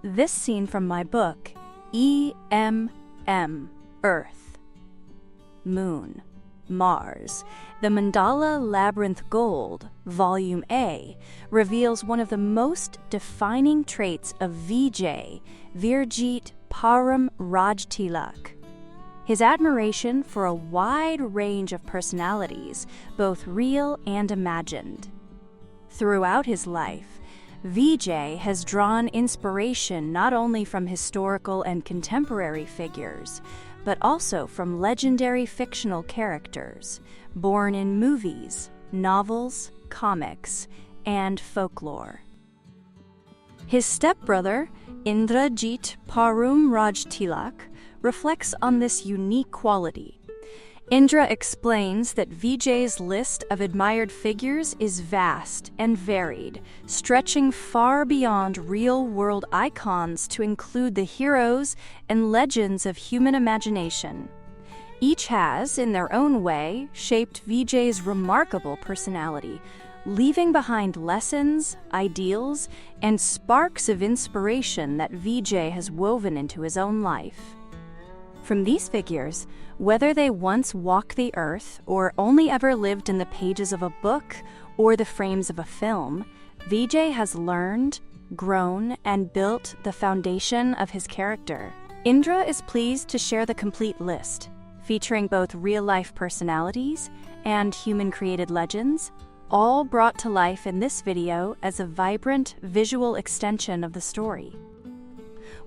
this scene from my book, EMM, Earth, Moon, Mars. The Mandala Labyrinth Gold, Volume A, reveals one of the most defining traits of Vijay, Virjit Param Rajtilak. His admiration for a wide range of personalities, both real and imagined. Throughout his life, Vijay has drawn inspiration not only from historical and contemporary figures, but also from legendary fictional characters, born in movies, novels, comics, and folklore. His stepbrother, Indrajit Parum Rajtilak, reflects on this unique quality. Indra explains that Vijay's list of admired figures is vast and varied, stretching far beyond real-world icons to include the heroes and legends of human imagination. Each has, in their own way, shaped Vijay's remarkable personality, leaving behind lessons, ideals, and sparks of inspiration that Vijay has woven into his own life. From these figures, whether they once walked the earth or only ever lived in the pages of a book or the frames of a film, Vijay has learned, grown, and built the foundation of his character. Indra is pleased to share the complete list, featuring both real-life personalities and human-created legends, all brought to life in this video as a vibrant visual extension of the story.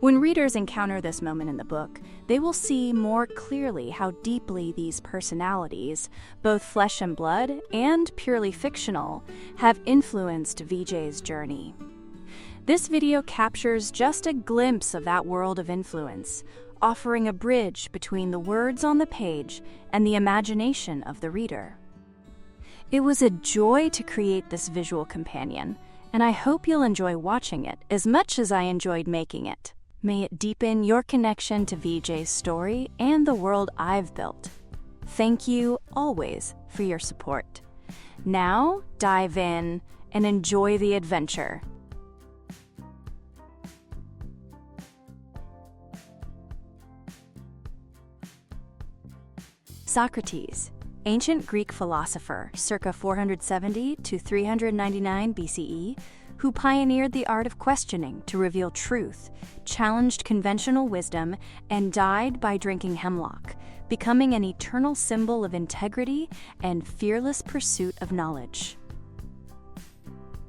When readers encounter this moment in the book, they will see more clearly how deeply these personalities, both flesh and blood and purely fictional, have influenced Vijay's journey. This video captures just a glimpse of that world of influence, offering a bridge between the words on the page and the imagination of the reader. It was a joy to create this visual companion, and I hope you'll enjoy watching it as much as I enjoyed making it. May it deepen your connection to Vijay's story and the world I've built. Thank you always for your support. Now, dive in and enjoy the adventure. Socrates, ancient Greek philosopher, circa 470 to 399 BCE, who pioneered the art of questioning to reveal truth, challenged conventional wisdom, and died by drinking hemlock, becoming an eternal symbol of integrity and fearless pursuit of knowledge.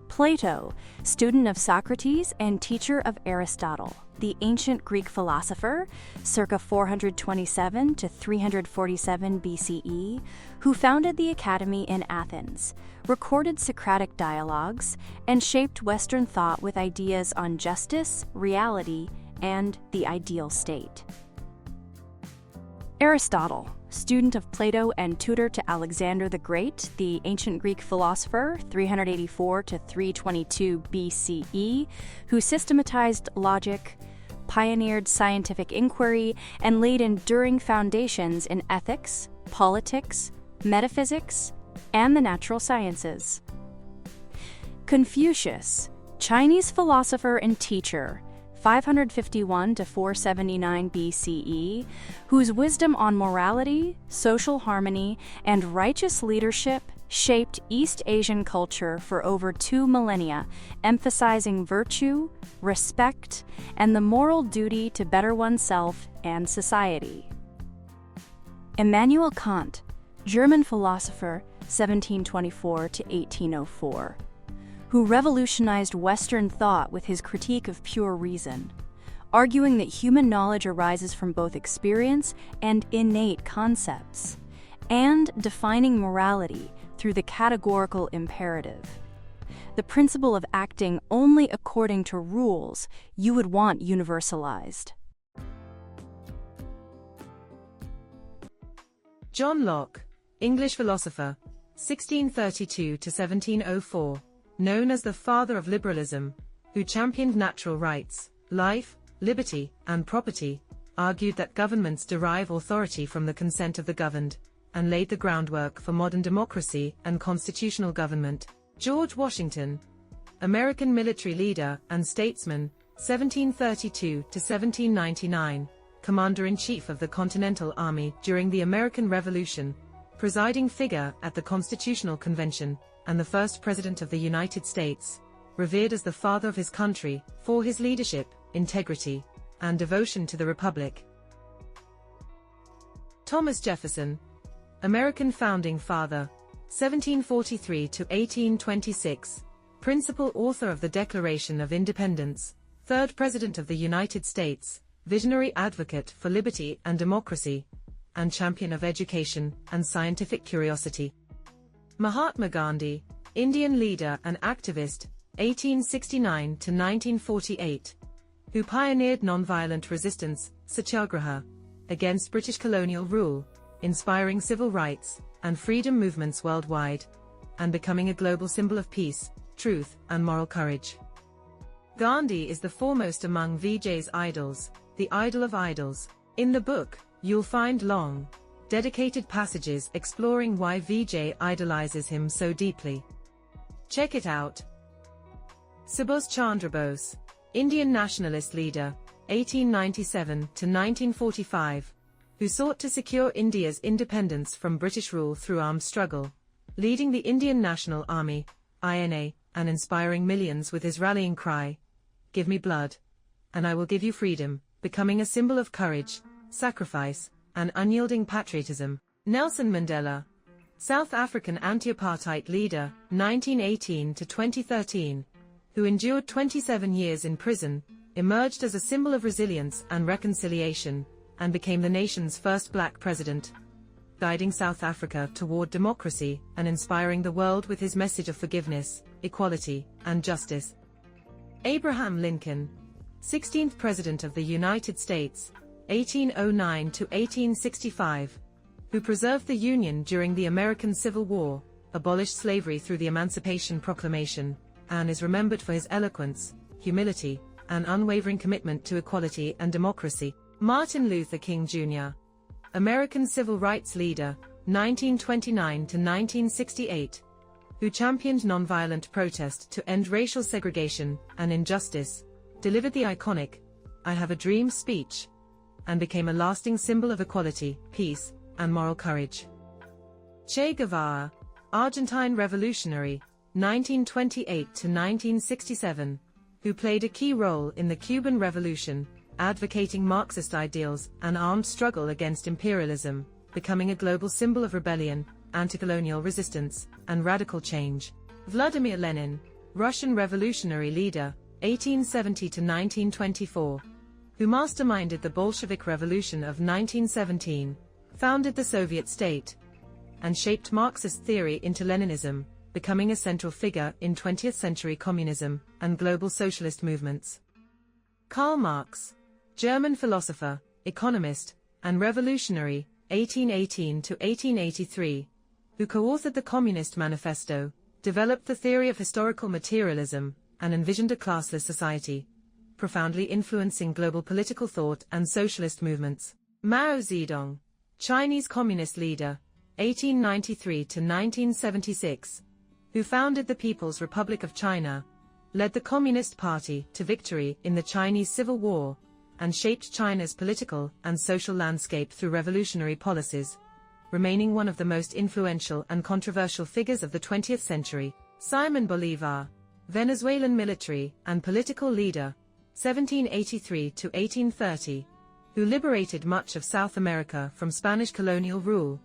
Plato, student of Socrates and teacher of Aristotle, the ancient Greek philosopher, circa 427 to 347 BCE, who founded the Academy in Athens, recorded Socratic dialogues, and shaped Western thought with ideas on justice, reality, and the ideal state. Aristotle, student of Plato and tutor to Alexander the Great, the ancient Greek philosopher, 384 to 322 BCE, who systematized logic, pioneered scientific inquiry, and laid enduring foundations in ethics, politics, metaphysics, and the natural sciences. Confucius, Chinese philosopher and teacher, 551 to 479 BCE, whose wisdom on morality, social harmony, and righteous leadership shaped East Asian culture for over 2 millennia, emphasizing virtue, respect, and the moral duty to better oneself and society. Immanuel Kant, German philosopher, 1724 to 1804, who revolutionized Western thought with his critique of pure reason, arguing that human knowledge arises from both experience and innate concepts, and defining morality through the categorical imperative, the principle of acting only according to rules you would want universalized. John Locke, English philosopher, 1632 to 1704, known as the father of liberalism, who championed natural rights, life, liberty, and property, argued that governments derive authority from the consent of the governed, and laid the groundwork for modern democracy and constitutional government. George Washington, American military leader and statesman, 1732 to 1799, Commander-in-Chief of the Continental Army during the American Revolution, presiding figure at the Constitutional Convention, and the first President of the United States, revered as the father of his country for his leadership, integrity, and devotion to the Republic. Thomas Jefferson, American Founding Father, 1743 to 1826, principal author of the Declaration of Independence, third President of the United States, visionary advocate for liberty and democracy, and champion of education and scientific curiosity. Mahatma Gandhi, Indian leader and activist, 1869 to 1948, who pioneered nonviolent resistance, satyagraha, against British colonial rule, inspiring civil rights and freedom movements worldwide, and becoming a global symbol of peace, truth, and moral courage. Gandhi is the foremost among Vijay's idols, the idol of idols. In the book, you'll find long, dedicated passages exploring why Vijay idolizes him so deeply. Check it out. Subhas Chandra Bose, Indian nationalist leader, 1897 to 1945, who sought to secure India's independence from British rule through armed struggle, leading the Indian National Army, INA, and inspiring millions with his rallying cry, "Give me blood, and I will give you freedom," becoming a symbol of courage, sacrifice, and unyielding patriotism. Nelson Mandela, South African anti-apartheid leader, 1918 to 2013, who endured 27 years in prison, emerged as a symbol of resilience and reconciliation, and became the nation's first black president, guiding South Africa toward democracy and inspiring the world with his message of forgiveness, equality, and justice. Abraham Lincoln, 16th President of the United States, 1809 to 1865, who preserved the Union during the American Civil War, abolished slavery through the Emancipation Proclamation, and is remembered for his eloquence, humility, and unwavering commitment to equality and democracy. Martin Luther King Jr., American civil rights leader, 1929 to 1968, who championed nonviolent protest to end racial segregation and injustice, delivered the iconic "I Have a Dream" speech, and became a lasting symbol of equality, peace, and moral courage. Che Guevara, Argentine revolutionary, 1928 to 1967, who played a key role in the Cuban Revolution, advocating Marxist ideals and armed struggle against imperialism, becoming a global symbol of rebellion, anti-colonial resistance, and radical change. Vladimir Lenin, Russian revolutionary leader, 1870 to 1924, who masterminded the Bolshevik Revolution of 1917, founded the Soviet state, and shaped Marxist theory into Leninism, becoming a central figure in 20th century communism and global socialist movements. Karl Marx, German philosopher, economist, and revolutionary, 1818 to 1883, who co-authored the Communist Manifesto, developed the theory of historical materialism, and envisioned a classless society, profoundly influencing global political thought and socialist movements. Mao Zedong, Chinese communist leader, 1893 to 1976, who founded the People's Republic of China, led the Communist Party to victory in the Chinese Civil War, and shaped China's political and social landscape through revolutionary policies, remaining one of the most influential and controversial figures of the 20th century. Simon Bolivar, Venezuelan military and political leader, 1783 to 1830, who liberated much of South America from Spanish colonial rule,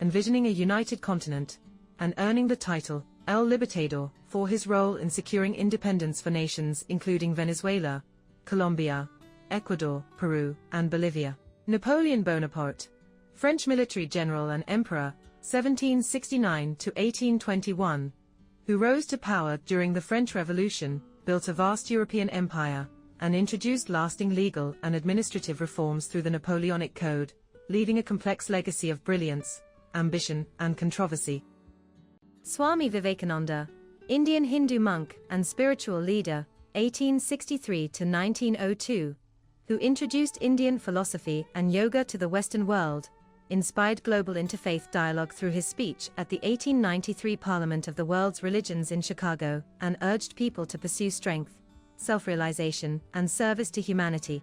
envisioning a united continent, and earning the title El Libertador for his role in securing independence for nations including Venezuela, Colombia, Ecuador, Peru, and Bolivia. Napoleon Bonaparte, French military general and emperor, 1769 to 1821, who rose to power during the French Revolution, built a vast European empire, and introduced lasting legal and administrative reforms through the Napoleonic Code, leaving a complex legacy of brilliance, ambition, and controversy. Swami Vivekananda, Indian Hindu monk and spiritual leader, 1863 to 1902, who introduced Indian philosophy and yoga to the Western world, inspired global interfaith dialogue through his speech at the 1893 Parliament of the World's Religions in Chicago, and urged people to pursue strength, self-realization, and service to humanity.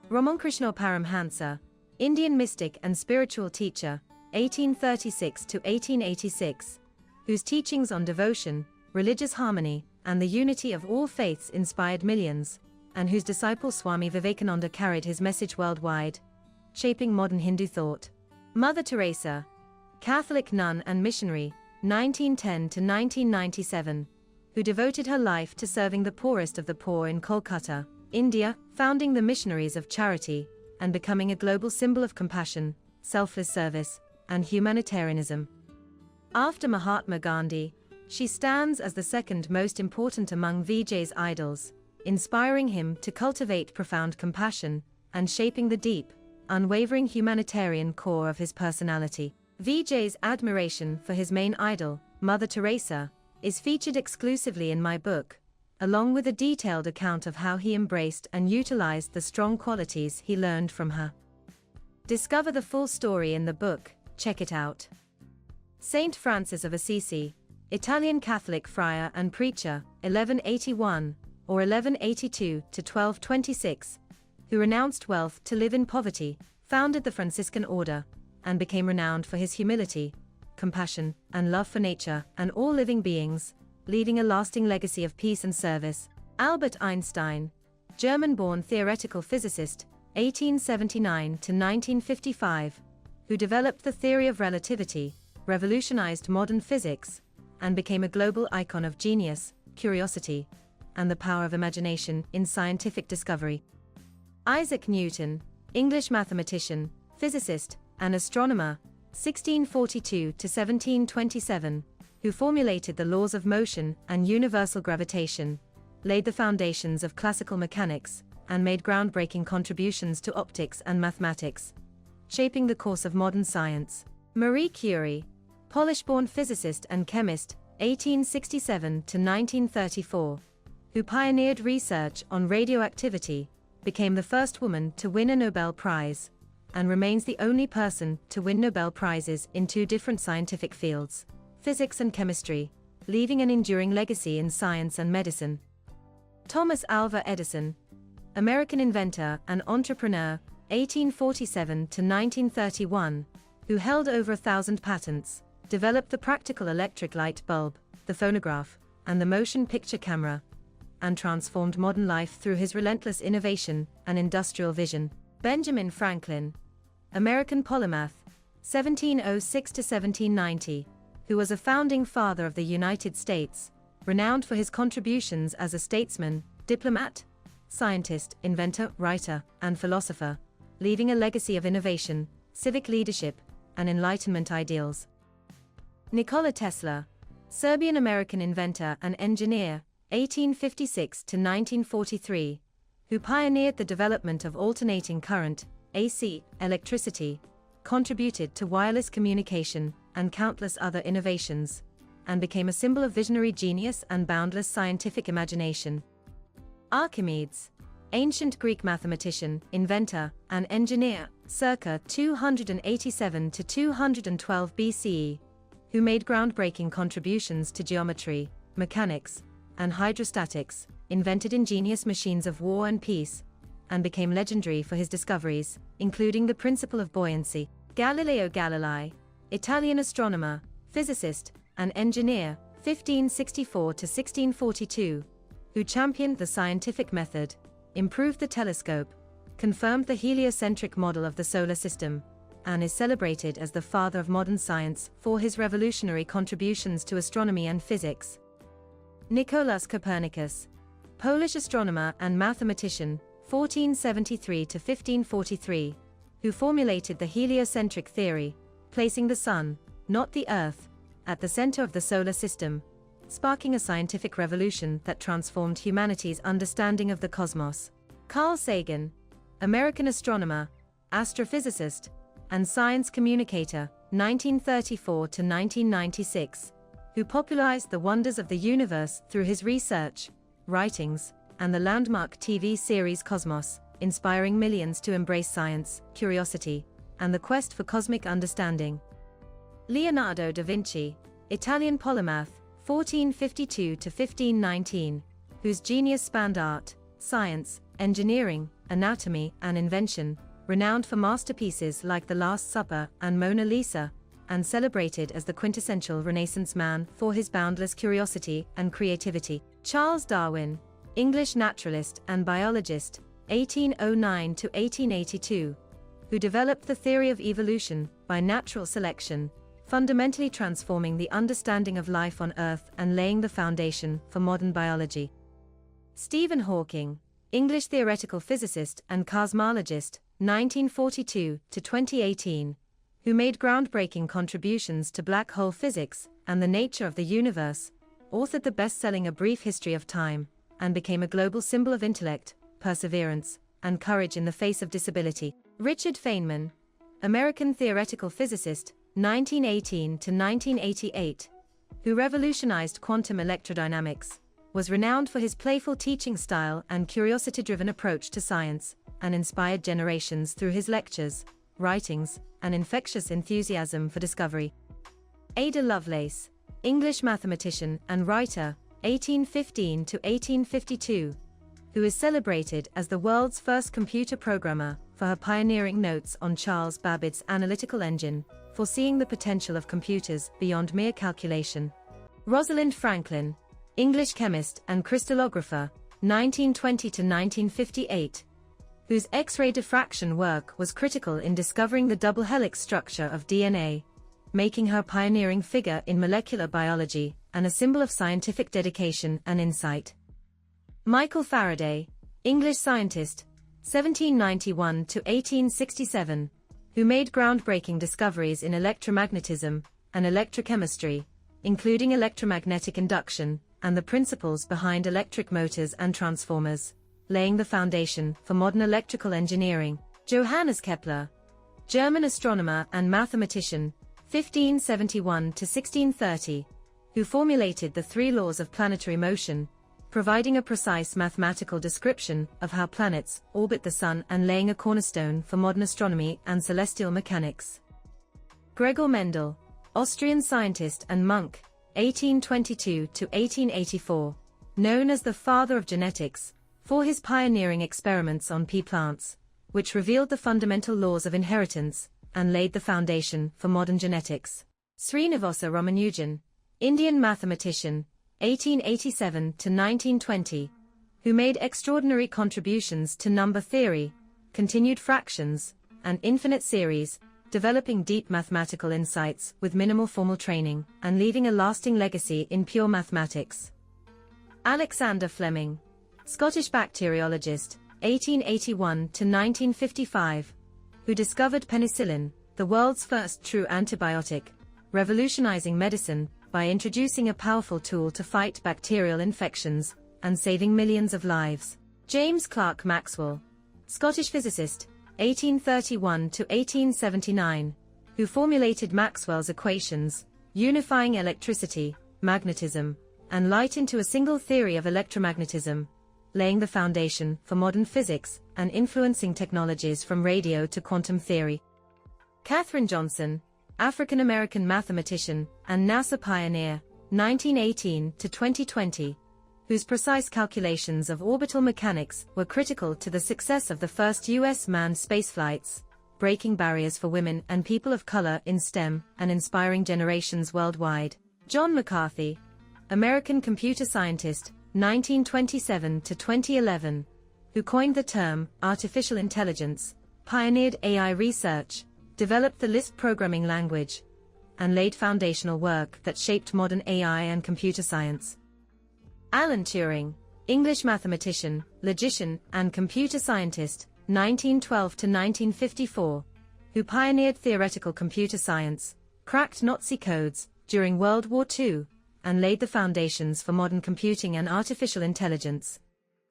Ramankrishna Paramhansa, Indian mystic and spiritual teacher, 1836 to 1886, whose teachings on devotion, religious harmony, and the unity of all faiths inspired millions, and whose disciple Swami Vivekananda carried his message worldwide, shaping modern Hindu thought. Mother Teresa, Catholic nun and missionary, 1910 to 1997, who devoted her life to serving the poorest of the poor in Kolkata, India, founding the Missionaries of Charity, and becoming a global symbol of compassion, selfless service, and humanitarianism. After Mahatma Gandhi, she stands as the second most important among Vijay's idols, inspiring him to cultivate profound compassion, and shaping the deep, unwavering humanitarian core of his personality. Vijay's admiration for his main idol, Mother Teresa, is featured exclusively in my book, along with a detailed account of how he embraced and utilized the strong qualities he learned from her. Discover the full story in the book, check it out. Saint Francis of Assisi, Italian Catholic friar and preacher, 1181 or 1182 to 1226, who renounced wealth to live in poverty, founded the Franciscan order, and became renowned for his humility, compassion, and love for nature and all living beings, leaving a lasting legacy of peace and service. Albert Einstein, German-born theoretical physicist, 1879 to 1955, who developed the theory of relativity, revolutionized modern physics, and became a global icon of genius, curiosity, and the power of imagination in scientific discovery. Isaac Newton, English mathematician, physicist, and astronomer, 1642 to 1727, who formulated the laws of motion and universal gravitation, laid the foundations of classical mechanics, and made groundbreaking contributions to optics and mathematics, shaping the course of modern science. Marie Curie, Polish-born physicist and chemist, 1867 to 1934, who pioneered research on radioactivity, became the first woman to win a Nobel Prize, and remains the only person to win Nobel Prizes in two different scientific fields, physics and chemistry, leaving an enduring legacy in science and medicine. Thomas Alva Edison, American inventor and entrepreneur, 1847 to 1931, who held over 1,000 patents, developed the practical electric light bulb, the phonograph, and the motion picture camera, and transformed modern life through his relentless innovation and industrial vision. Benjamin Franklin, American polymath, 1706 to 1790, who was a founding father of the United States, renowned for his contributions as a statesman, diplomat, scientist, inventor, writer, and philosopher, leaving a legacy of innovation, civic leadership, and Enlightenment ideals. Nikola Tesla, Serbian-American inventor and engineer, 1856 to 1943, who pioneered the development of alternating current, AC, electricity, contributed to wireless communication and countless other innovations, and became a symbol of visionary genius and boundless scientific imagination. Archimedes, ancient Greek mathematician, inventor, and engineer, circa 287 to 212 BCE, who made groundbreaking contributions to geometry, mechanics, and hydrostatics, invented ingenious machines of war and peace, and became legendary for his discoveries, including the principle of buoyancy. Galileo Galilei, Italian astronomer, physicist, and engineer, 1564 to 1642, who championed the scientific method, improved the telescope, confirmed the heliocentric model of the solar system, and is celebrated as the father of modern science for his revolutionary contributions to astronomy and physics. Nicolaus Copernicus, Polish astronomer and mathematician, 1473 to 1543, who formulated the heliocentric theory, placing the Sun, not the Earth, at the center of the solar system, sparking a scientific revolution that transformed humanity's understanding of the cosmos. Carl Sagan, American astronomer, astrophysicist, and science communicator, 1934 to 1996, who popularized the wonders of the universe through his research, writings, and the landmark TV series Cosmos, inspiring millions to embrace science, curiosity, and the quest for cosmic understanding. Leonardo da Vinci, Italian polymath, 1452 to 1519, whose genius spanned art, science, engineering, anatomy, and invention, renowned for masterpieces like The Last Supper and Mona Lisa, and celebrated as the quintessential Renaissance man for his boundless curiosity and creativity. Charles Darwin, English naturalist and biologist, 1809 to 1882, who developed the theory of evolution by natural selection, fundamentally transforming the understanding of life on Earth and laying the foundation for modern biology. Stephen Hawking, English theoretical physicist and cosmologist, 1942 to 2018, who made groundbreaking contributions to black hole physics and the nature of the universe, authored the best-selling A Brief History of Time, and became a global symbol of intellect, perseverance, and courage in the face of disability. Richard Feynman, American theoretical physicist, 1918 to 1988, who revolutionized quantum electrodynamics, was renowned for his playful teaching style and curiosity-driven approach to science, and inspired generations through his lectures, writings, and infectious enthusiasm for discovery. Ada Lovelace, English mathematician and writer, 1815 to 1852, who is celebrated as the world's first computer programmer for her pioneering notes on Charles Babbitt's analytical engine, foreseeing the potential of computers beyond mere calculation. Rosalind Franklin, English chemist and crystallographer, 1920 to 1958, whose X-ray diffraction work was critical in discovering the double helix structure of DNA, making her a pioneering figure in molecular biology and a symbol of scientific dedication and insight. Michael Faraday, English scientist, 1791 to 1867, who made groundbreaking discoveries in electromagnetism and electrochemistry, including electromagnetic induction and the principles behind electric motors and transformers, laying the foundation for modern electrical engineering. Johannes Kepler, German astronomer and mathematician, 1571 to 1630, who formulated the three laws of planetary motion, providing a precise mathematical description of how planets orbit the Sun and laying a cornerstone for modern astronomy and celestial mechanics. Gregor Mendel, Austrian scientist and monk, 1822 to 1884, known as the father of genetics, for his pioneering experiments on pea plants, which revealed the fundamental laws of inheritance and laid the foundation for modern genetics. Srinivasa Ramanujan, Indian mathematician, 1887 to 1920, who made extraordinary contributions to number theory, continued fractions, and infinite series, developing deep mathematical insights with minimal formal training and leaving a lasting legacy in pure mathematics. Alexander Fleming, Scottish bacteriologist, 1881 to 1955, who discovered penicillin, the world's first true antibiotic, revolutionizing medicine by introducing a powerful tool to fight bacterial infections and saving millions of lives. James Clerk Maxwell, Scottish physicist, 1831 to 1879, who formulated Maxwell's equations, unifying electricity, magnetism, and light into a single theory of electromagnetism, laying the foundation for modern physics and influencing technologies from radio to quantum theory. Katherine Johnson, African-American mathematician and NASA pioneer, 1918 to 2020, whose precise calculations of orbital mechanics were critical to the success of the first U.S. manned spaceflights, breaking barriers for women and people of color in STEM and inspiring generations worldwide. John McCarthy, American computer scientist, 1927 to 2011, who coined the term artificial intelligence, pioneered AI research, developed the Lisp programming language, and laid foundational work that shaped modern AI and computer science. Alan Turing, English mathematician, logician, and computer scientist, 1912 to 1954, who pioneered theoretical computer science, cracked Nazi codes during World War II, and laid the foundations for modern computing and artificial intelligence.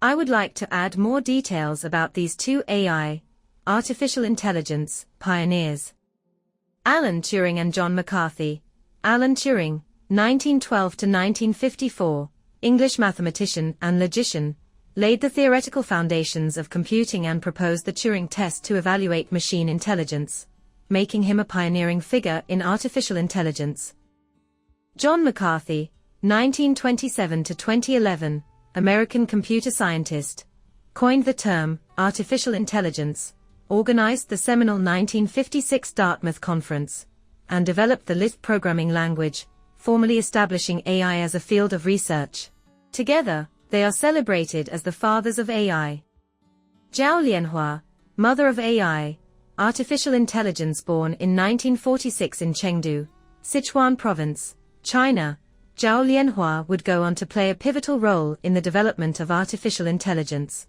I would like to add more details about these two AI, artificial intelligence, pioneers. Alan Turing and John McCarthy. Alan Turing, 1912 to 1954, English mathematician and logician, laid the theoretical foundations of computing and proposed the Turing test to evaluate machine intelligence, making him a pioneering figure in artificial intelligence. John McCarthy, 1927 to 2011, American computer scientist, coined the term artificial intelligence, organized the seminal 1956 Dartmouth Conference, and developed the Lisp programming language, formally establishing AI as a field of research. Together, they are celebrated as the fathers of AI. Zhao Lianhua, mother of AI, artificial intelligence, born in 1946 in Chengdu, Sichuan Province, China, Zhao Lianhua would go on to play a pivotal role in the development of artificial intelligence.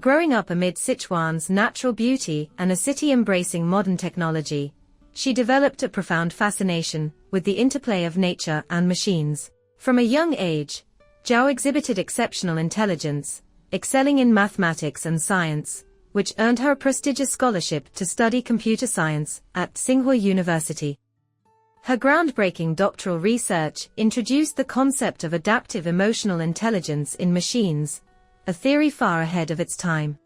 Growing up amid Sichuan's natural beauty and a city embracing modern technology, she developed a profound fascination with the interplay of nature and machines. From a young age, Zhao exhibited exceptional intelligence, excelling in mathematics and science, which earned her a prestigious scholarship to study computer science at Tsinghua University. Her groundbreaking doctoral research introduced the concept of adaptive emotional intelligence in machines, a theory far ahead of its time.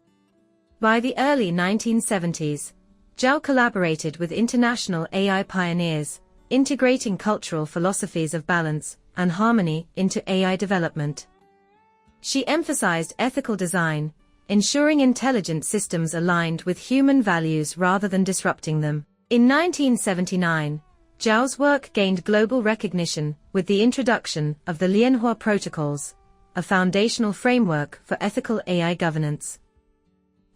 By the early 1970s, Zhao collaborated with international AI pioneers, integrating cultural philosophies of balance and harmony into AI development. She emphasized ethical design, ensuring intelligent systems aligned with human values rather than disrupting them. In 1979, Zhao's work gained global recognition with the introduction of the Lianhua Protocols, a foundational framework for ethical AI governance.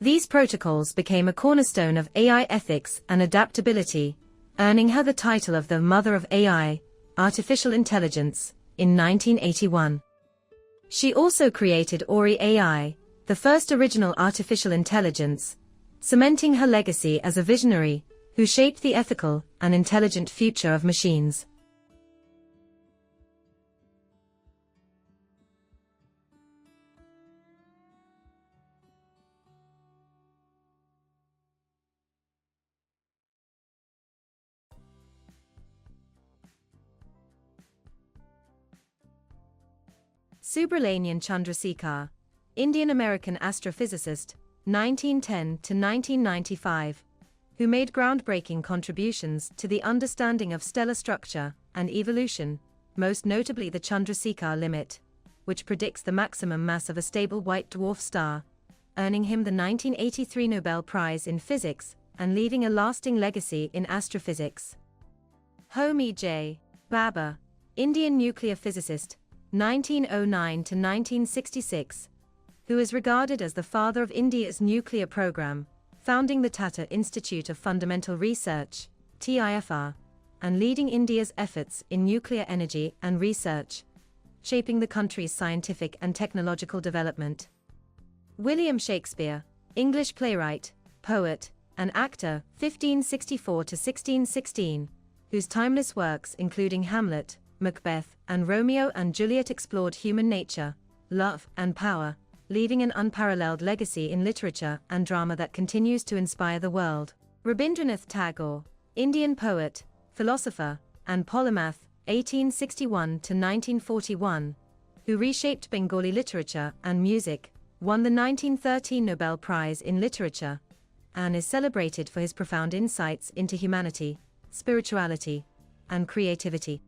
These protocols became a cornerstone of AI ethics and adaptability, earning her the title of the Mother of AI, Artificial Intelligence, in 1981. She also created Ori AI, the first original artificial intelligence, cementing her legacy as a visionary who shaped the ethical and intelligent future of machines. Subrahmanyam Chandrasekhar, Indian-American astrophysicist, 1910 to 1995, who made groundbreaking contributions to the understanding of stellar structure and evolution, most notably the Chandrasekhar limit, which predicts the maximum mass of a stable white dwarf star, earning him the 1983 Nobel Prize in Physics and leaving a lasting legacy in astrophysics. Homi J. Bhabha, Indian nuclear physicist, 1909 to 1966, who is regarded as the father of India's nuclear program, founding the Tata Institute of Fundamental Research, TIFR, and leading India's efforts in nuclear energy and research, shaping the country's scientific and technological development. William Shakespeare, English playwright, poet, and actor, 1564 to 1616, whose timeless works including Hamlet, Macbeth, and Romeo and Juliet explored human nature, love, and power, leaving an unparalleled legacy in literature and drama that continues to inspire the world. Rabindranath Tagore, Indian poet, philosopher, and polymath, 1861 to 1941, who reshaped Bengali literature and music, won the 1913 Nobel Prize in Literature, and is celebrated for his profound insights into humanity, spirituality, and creativity.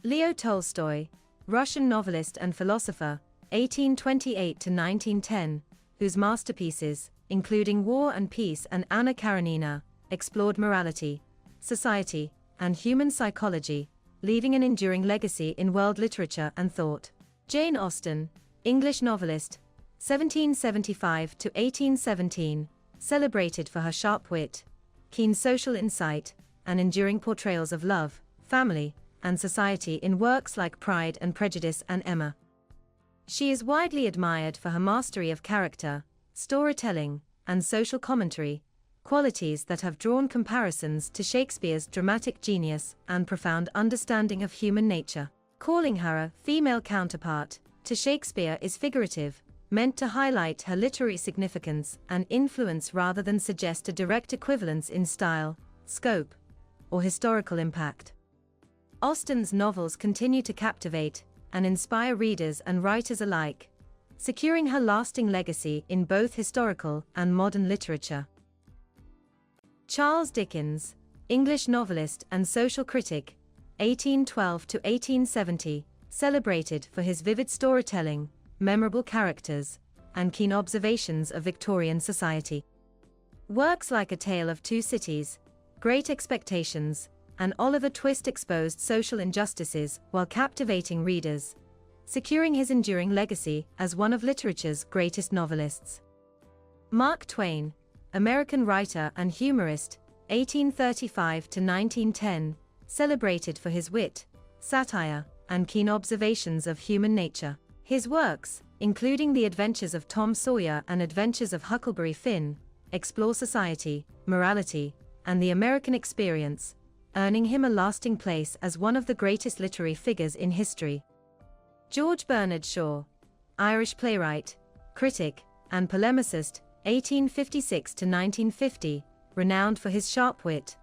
Leo Tolstoy, Russian novelist and philosopher, 1828 to 1910, whose masterpieces, including War and Peace and Anna Karenina, explored morality, society, and human psychology, leaving an enduring legacy in world literature and thought. Jane Austen, English novelist, 1775 to 1817, celebrated for her sharp wit, keen social insight, and enduring portrayals of love, family, and society in works like Pride and Prejudice and Emma. She is widely admired for her mastery of character, storytelling, and social commentary, qualities that have drawn comparisons to Shakespeare's dramatic genius and profound understanding of human nature. Calling her a female counterpart to Shakespeare is figurative, meant to highlight her literary significance and influence rather than suggest a direct equivalence in style, scope, or historical impact. Austen's novels continue to captivate and inspire readers and writers alike, securing her lasting legacy in both historical and modern literature. Charles Dickens, English novelist and social critic, 1812 to 1870, celebrated for his vivid storytelling, memorable characters, and keen observations of Victorian society. Works like A Tale of Two Cities, Great Expectations, and Oliver Twist exposed social injustices while captivating readers, securing his enduring legacy as one of literature's greatest novelists. Mark Twain, American writer and humorist, 1835 to 1910, celebrated for his wit, satire, and keen observations of human nature. His works, including The Adventures of Tom Sawyer and Adventures of Huckleberry Finn, explore society, morality, and the American experience, earning him a lasting place as one of the greatest literary figures in history. George Bernard Shaw, Irish playwright, critic, and polemicist, 1856 to 1950, renowned for his sharp wit,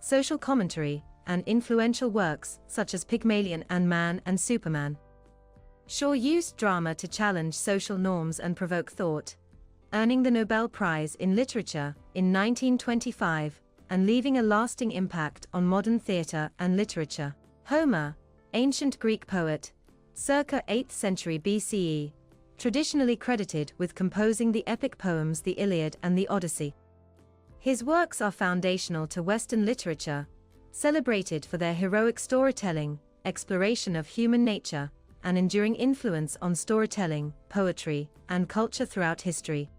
social commentary, and influential works such as Pygmalion and Man and Superman. Shaw used drama to challenge social norms and provoke thought, earning the Nobel Prize in Literature in 1925 and leaving a lasting impact on modern theatre and literature. Homer, ancient Greek poet, circa 8th century BCE, traditionally credited with composing the epic poems The Iliad and the Odyssey. His works are foundational to Western literature, celebrated for their heroic storytelling, exploration of human nature, and enduring influence on storytelling, poetry, and culture throughout history.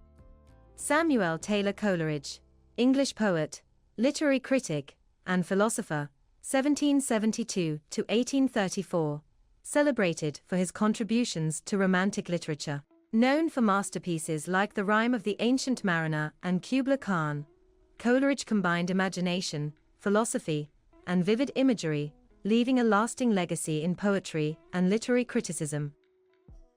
Samuel Taylor Coleridge, English poet, literary critic, and philosopher, 1772 to 1834, celebrated for his contributions to Romantic literature. Known for masterpieces like The Rime of the Ancient Mariner and Kubla Khan, Coleridge combined imagination, philosophy, and vivid imagery, leaving a lasting legacy in poetry and literary criticism.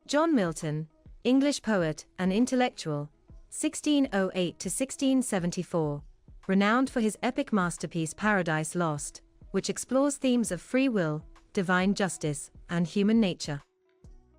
John Milton, English poet and intellectual, 1608 to 1674, renowned for his epic masterpiece Paradise Lost, which explores themes of free will, divine justice, and human nature.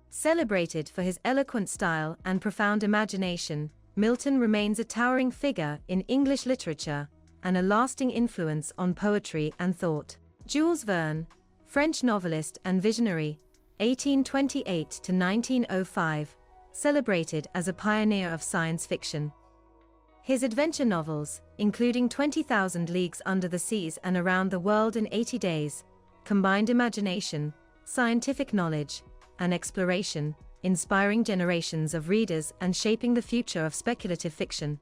Celebrated for his eloquent style and profound imagination, Milton remains a towering figure in English literature and a lasting influence on poetry and thought. Jules Verne, French novelist and visionary, 1828 to 1905, celebrated as a pioneer of science fiction. His adventure novels, including 20,000 Leagues Under the Seas and Around the World in 80 Days, combined imagination, scientific knowledge, and exploration, inspiring generations of readers and shaping the future of speculative fiction.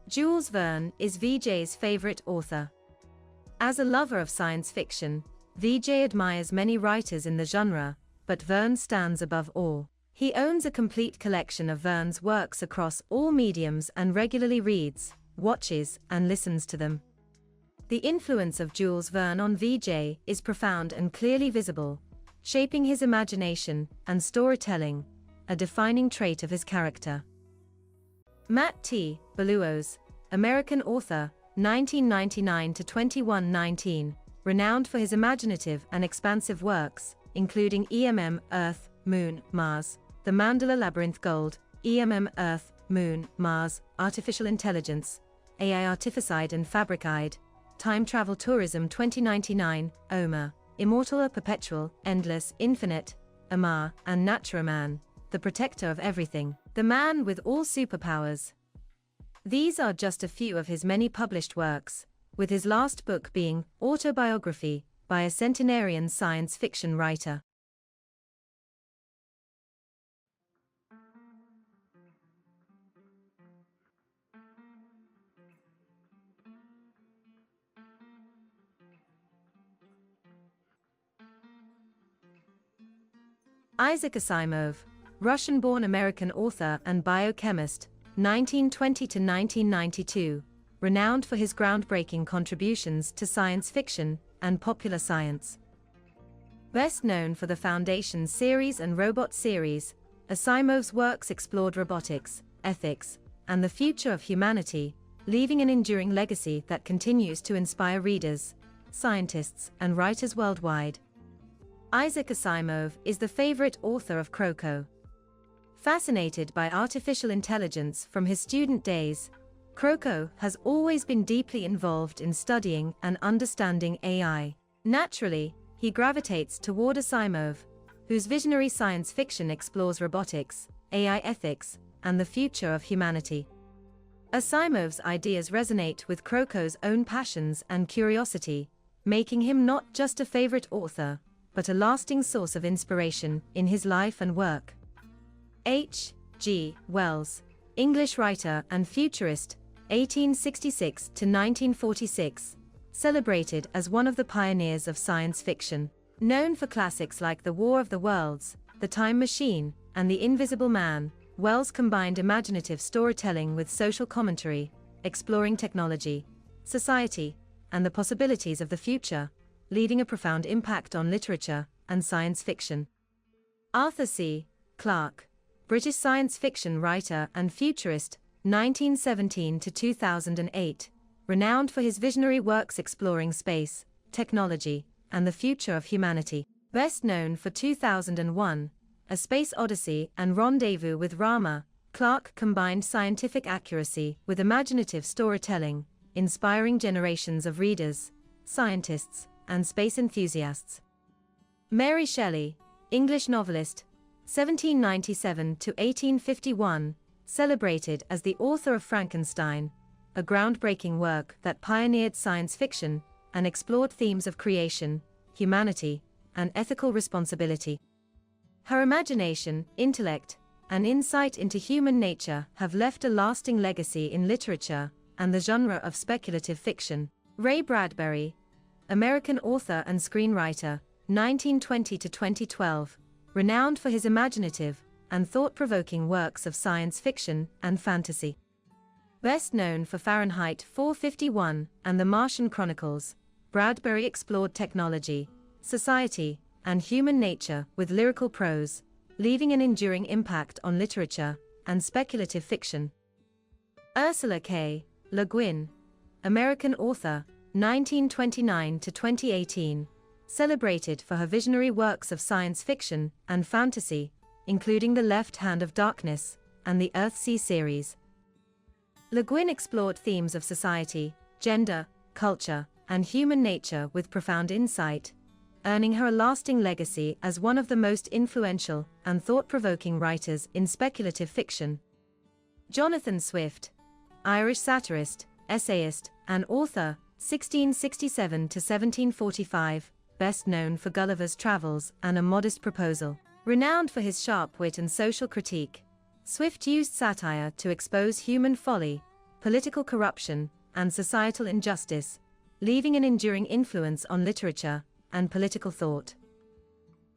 Jules Verne is VJ's favorite author. As a lover of science fiction, VJ admires many writers in the genre, but Verne stands above all. He owns a complete collection of Verne's works across all mediums and regularly reads, watches, and listens to them. The influence of Jules Verne on VJ is profound and clearly visible, shaping his imagination and storytelling, a defining trait of his character. Matt T. Beluos, American author, 1999 to 2119, renowned for his imaginative and expansive works, including EMM, Earth, Moon, Mars, The Mandala Labyrinth Gold, EMM, Earth, Moon, Mars, Artificial Intelligence, AI Artificide and Fabricide, Time Travel Tourism 2099, OMA, Immortal, Perpetual, Endless, Infinite, Amar, and Naturaman, The Protector of Everything, The Man with All Superpowers. These are just a few of his many published works, with his last book being Autobiography by a Centenarian Science Fiction Writer. Isaac Asimov, Russian-born American author and biochemist, 1920 to 1992, renowned for his groundbreaking contributions to science fiction and popular science. Best known for the Foundation series and Robot series, Asimov's works explored robotics, ethics, and the future of humanity, leaving an enduring legacy that continues to inspire readers, scientists, and writers worldwide. Isaac Asimov is the favorite author of Croco. Fascinated by artificial intelligence from his student days, Croco has always been deeply involved in studying and understanding AI. Naturally, he gravitates toward Asimov, whose visionary science fiction explores robotics, AI ethics, and the future of humanity. Asimov's ideas resonate with Croco's own passions and curiosity, making him not just a favorite author, but a lasting source of inspiration in his life and work. H. G. Wells, English writer and futurist, 1866 to 1946, celebrated as one of the pioneers of science fiction. Known for classics like The War of the Worlds, The Time Machine, and The Invisible Man, Wells combined imaginative storytelling with social commentary, exploring technology, society, and the possibilities of the future, leaving a profound impact on literature and science fiction. Arthur C. Clarke, British science fiction writer and futurist, 1917 to 2008, renowned for his visionary works exploring space, technology, and the future of humanity. Best known for 2001, A Space Odyssey and Rendezvous with Rama, Clarke combined scientific accuracy with imaginative storytelling, inspiring generations of readers, scientists, and space enthusiasts. Mary Shelley, English novelist, 1797 to 1851, celebrated as the author of Frankenstein, a groundbreaking work that pioneered science fiction and explored themes of creation, humanity, and ethical responsibility. Her imagination, intellect, and insight into human nature have left a lasting legacy in literature and the genre of speculative fiction. Ray Bradbury, American author and screenwriter, 1920 to 2012, renowned for his imaginative and thought-provoking works of science fiction and fantasy. Best known for Fahrenheit 451 and The Martian Chronicles, Bradbury explored technology, society, and human nature with lyrical prose, leaving an enduring impact on literature and speculative fiction. Ursula K. Le Guin, American author, 1929 to 2018, celebrated for her visionary works of science fiction and fantasy, including The Left Hand of Darkness and the Earthsea series. Le Guin explored themes of society, gender, culture, and human nature with profound insight, earning her a lasting legacy as one of the most influential and thought-provoking writers in speculative fiction. Jonathan Swift, Irish satirist, essayist, and author, 1667 to 1745, best known for Gulliver's Travels and A Modest Proposal. Renowned for his sharp wit and social critique, Swift used satire to expose human folly, political corruption, and societal injustice, leaving an enduring influence on literature and political thought.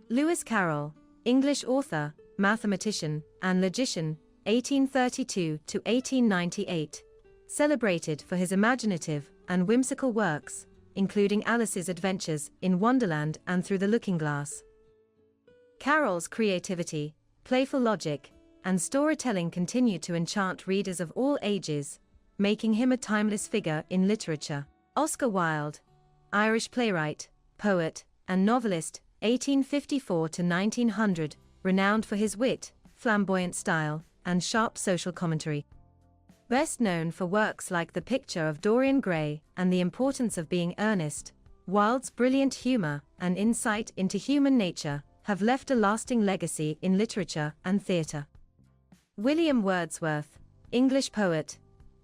Lewis Carroll, English author, mathematician, and logician, 1832 to 1898, celebrated for his imaginative and whimsical works, including Alice's Adventures in Wonderland and Through the Looking Glass. Carroll's creativity, playful logic, and storytelling continue to enchant readers of all ages, making him a timeless figure in literature. Oscar Wilde, Irish playwright, poet, and novelist, 1854 to 1900, renowned for his wit, flamboyant style, and sharp social commentary. Best known for works like The Picture of Dorian Gray and The Importance of Being Earnest, Wilde's brilliant humor and insight into human nature have left a lasting legacy in literature and theater. William Wordsworth, English poet,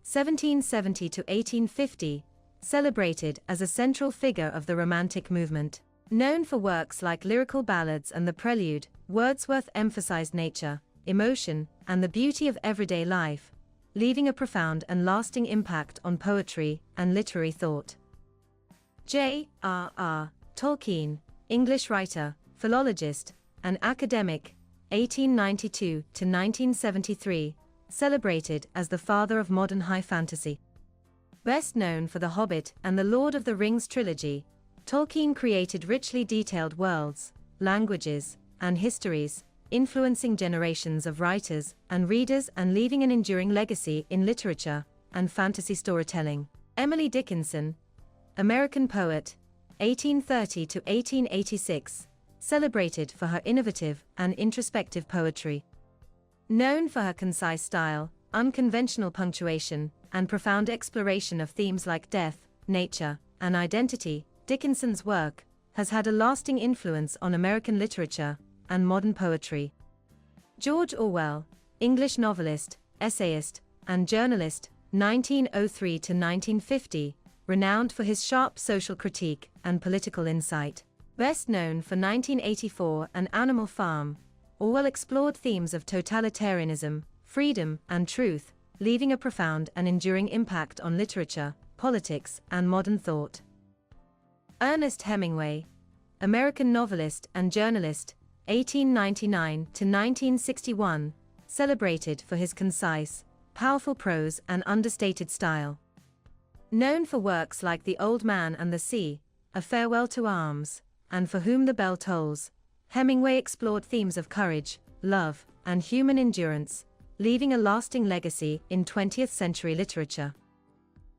1770 to 1850, celebrated as a central figure of the Romantic movement. Known for works like Lyrical Ballads and The Prelude, Wordsworth emphasized nature, emotion, and the beauty of everyday life, leaving a profound and lasting impact on poetry and literary thought. J.R.R. Tolkien, English writer, philologist, and academic, 1892 to 1973, celebrated as the father of modern high fantasy. Best known for The Hobbit and The Lord of the Rings trilogy, Tolkien created richly detailed worlds, languages, and histories, influencing generations of writers and readers and leaving an enduring legacy in literature and fantasy storytelling. Emily Dickinson, American poet, 1830 to 1886, celebrated for her innovative and introspective poetry. Known for her concise style, unconventional punctuation, and profound exploration of themes like death, nature, and identity, Dickinson's work has had a lasting influence on American literature and modern poetry. George Orwell, English novelist, essayist, and journalist, 1903 to 1950, renowned for his sharp social critique and political insight. Best known for 1984 and Animal Farm, Orwell explored themes of totalitarianism, freedom, and truth, leaving a profound and enduring impact on literature, politics, and modern thought. Ernest Hemingway, American novelist and journalist, 1899 to 1961, celebrated for his concise, powerful prose and understated style. Known for works like The Old Man and the Sea, A Farewell to Arms, and For Whom the Bell Tolls, Hemingway explored themes of courage, love, and human endurance, leaving a lasting legacy in 20th century literature.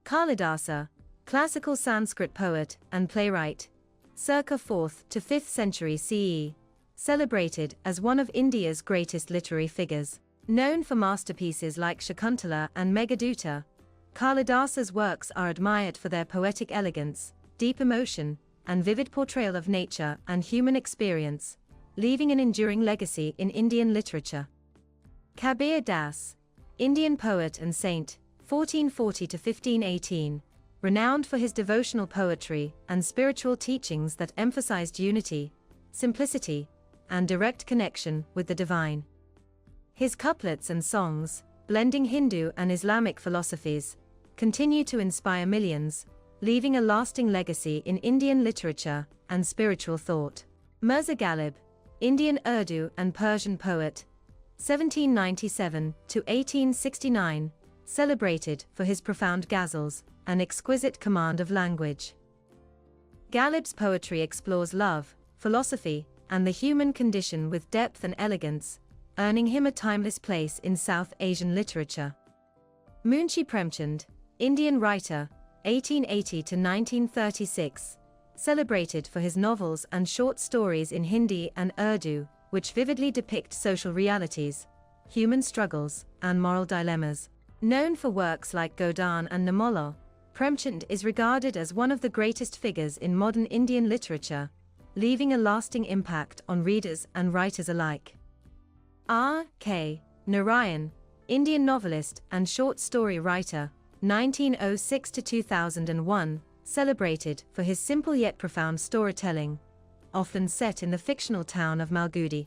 Kalidasa, classical Sanskrit poet and playwright, circa 4th to 5th century CE, celebrated as one of India's greatest literary figures. Known for masterpieces like Shakuntala and Meghaduta, Kalidasa's works are admired for their poetic elegance, deep emotion, and vivid portrayal of nature and human experience, leaving an enduring legacy in Indian literature. Kabir Das, Indian poet and saint, 1440 to 1518, renowned for his devotional poetry and spiritual teachings that emphasized unity, simplicity, and direct connection with the divine. His couplets and songs, blending Hindu and Islamic philosophies, continue to inspire millions, leaving a lasting legacy in Indian literature and spiritual thought. Mirza Ghalib, Indian Urdu and Persian poet, 1797 to 1869, celebrated for his profound ghazals and exquisite command of language. Ghalib's poetry explores love, philosophy, and the human condition with depth and elegance, earning him a timeless place in South Asian literature. Munshi Premchand, Indian writer, 1880 to 1936, celebrated for his novels and short stories in Hindi and Urdu, which vividly depict social realities, human struggles, and moral dilemmas. Known for works like Godaan and Nirmala, Premchand is regarded as one of the greatest figures in modern Indian literature, leaving a lasting impact on readers and writers alike. R. K. Narayan, Indian novelist and short story writer, 1906 to 2001, celebrated for his simple yet profound storytelling, often set in the fictional town of Malgudi.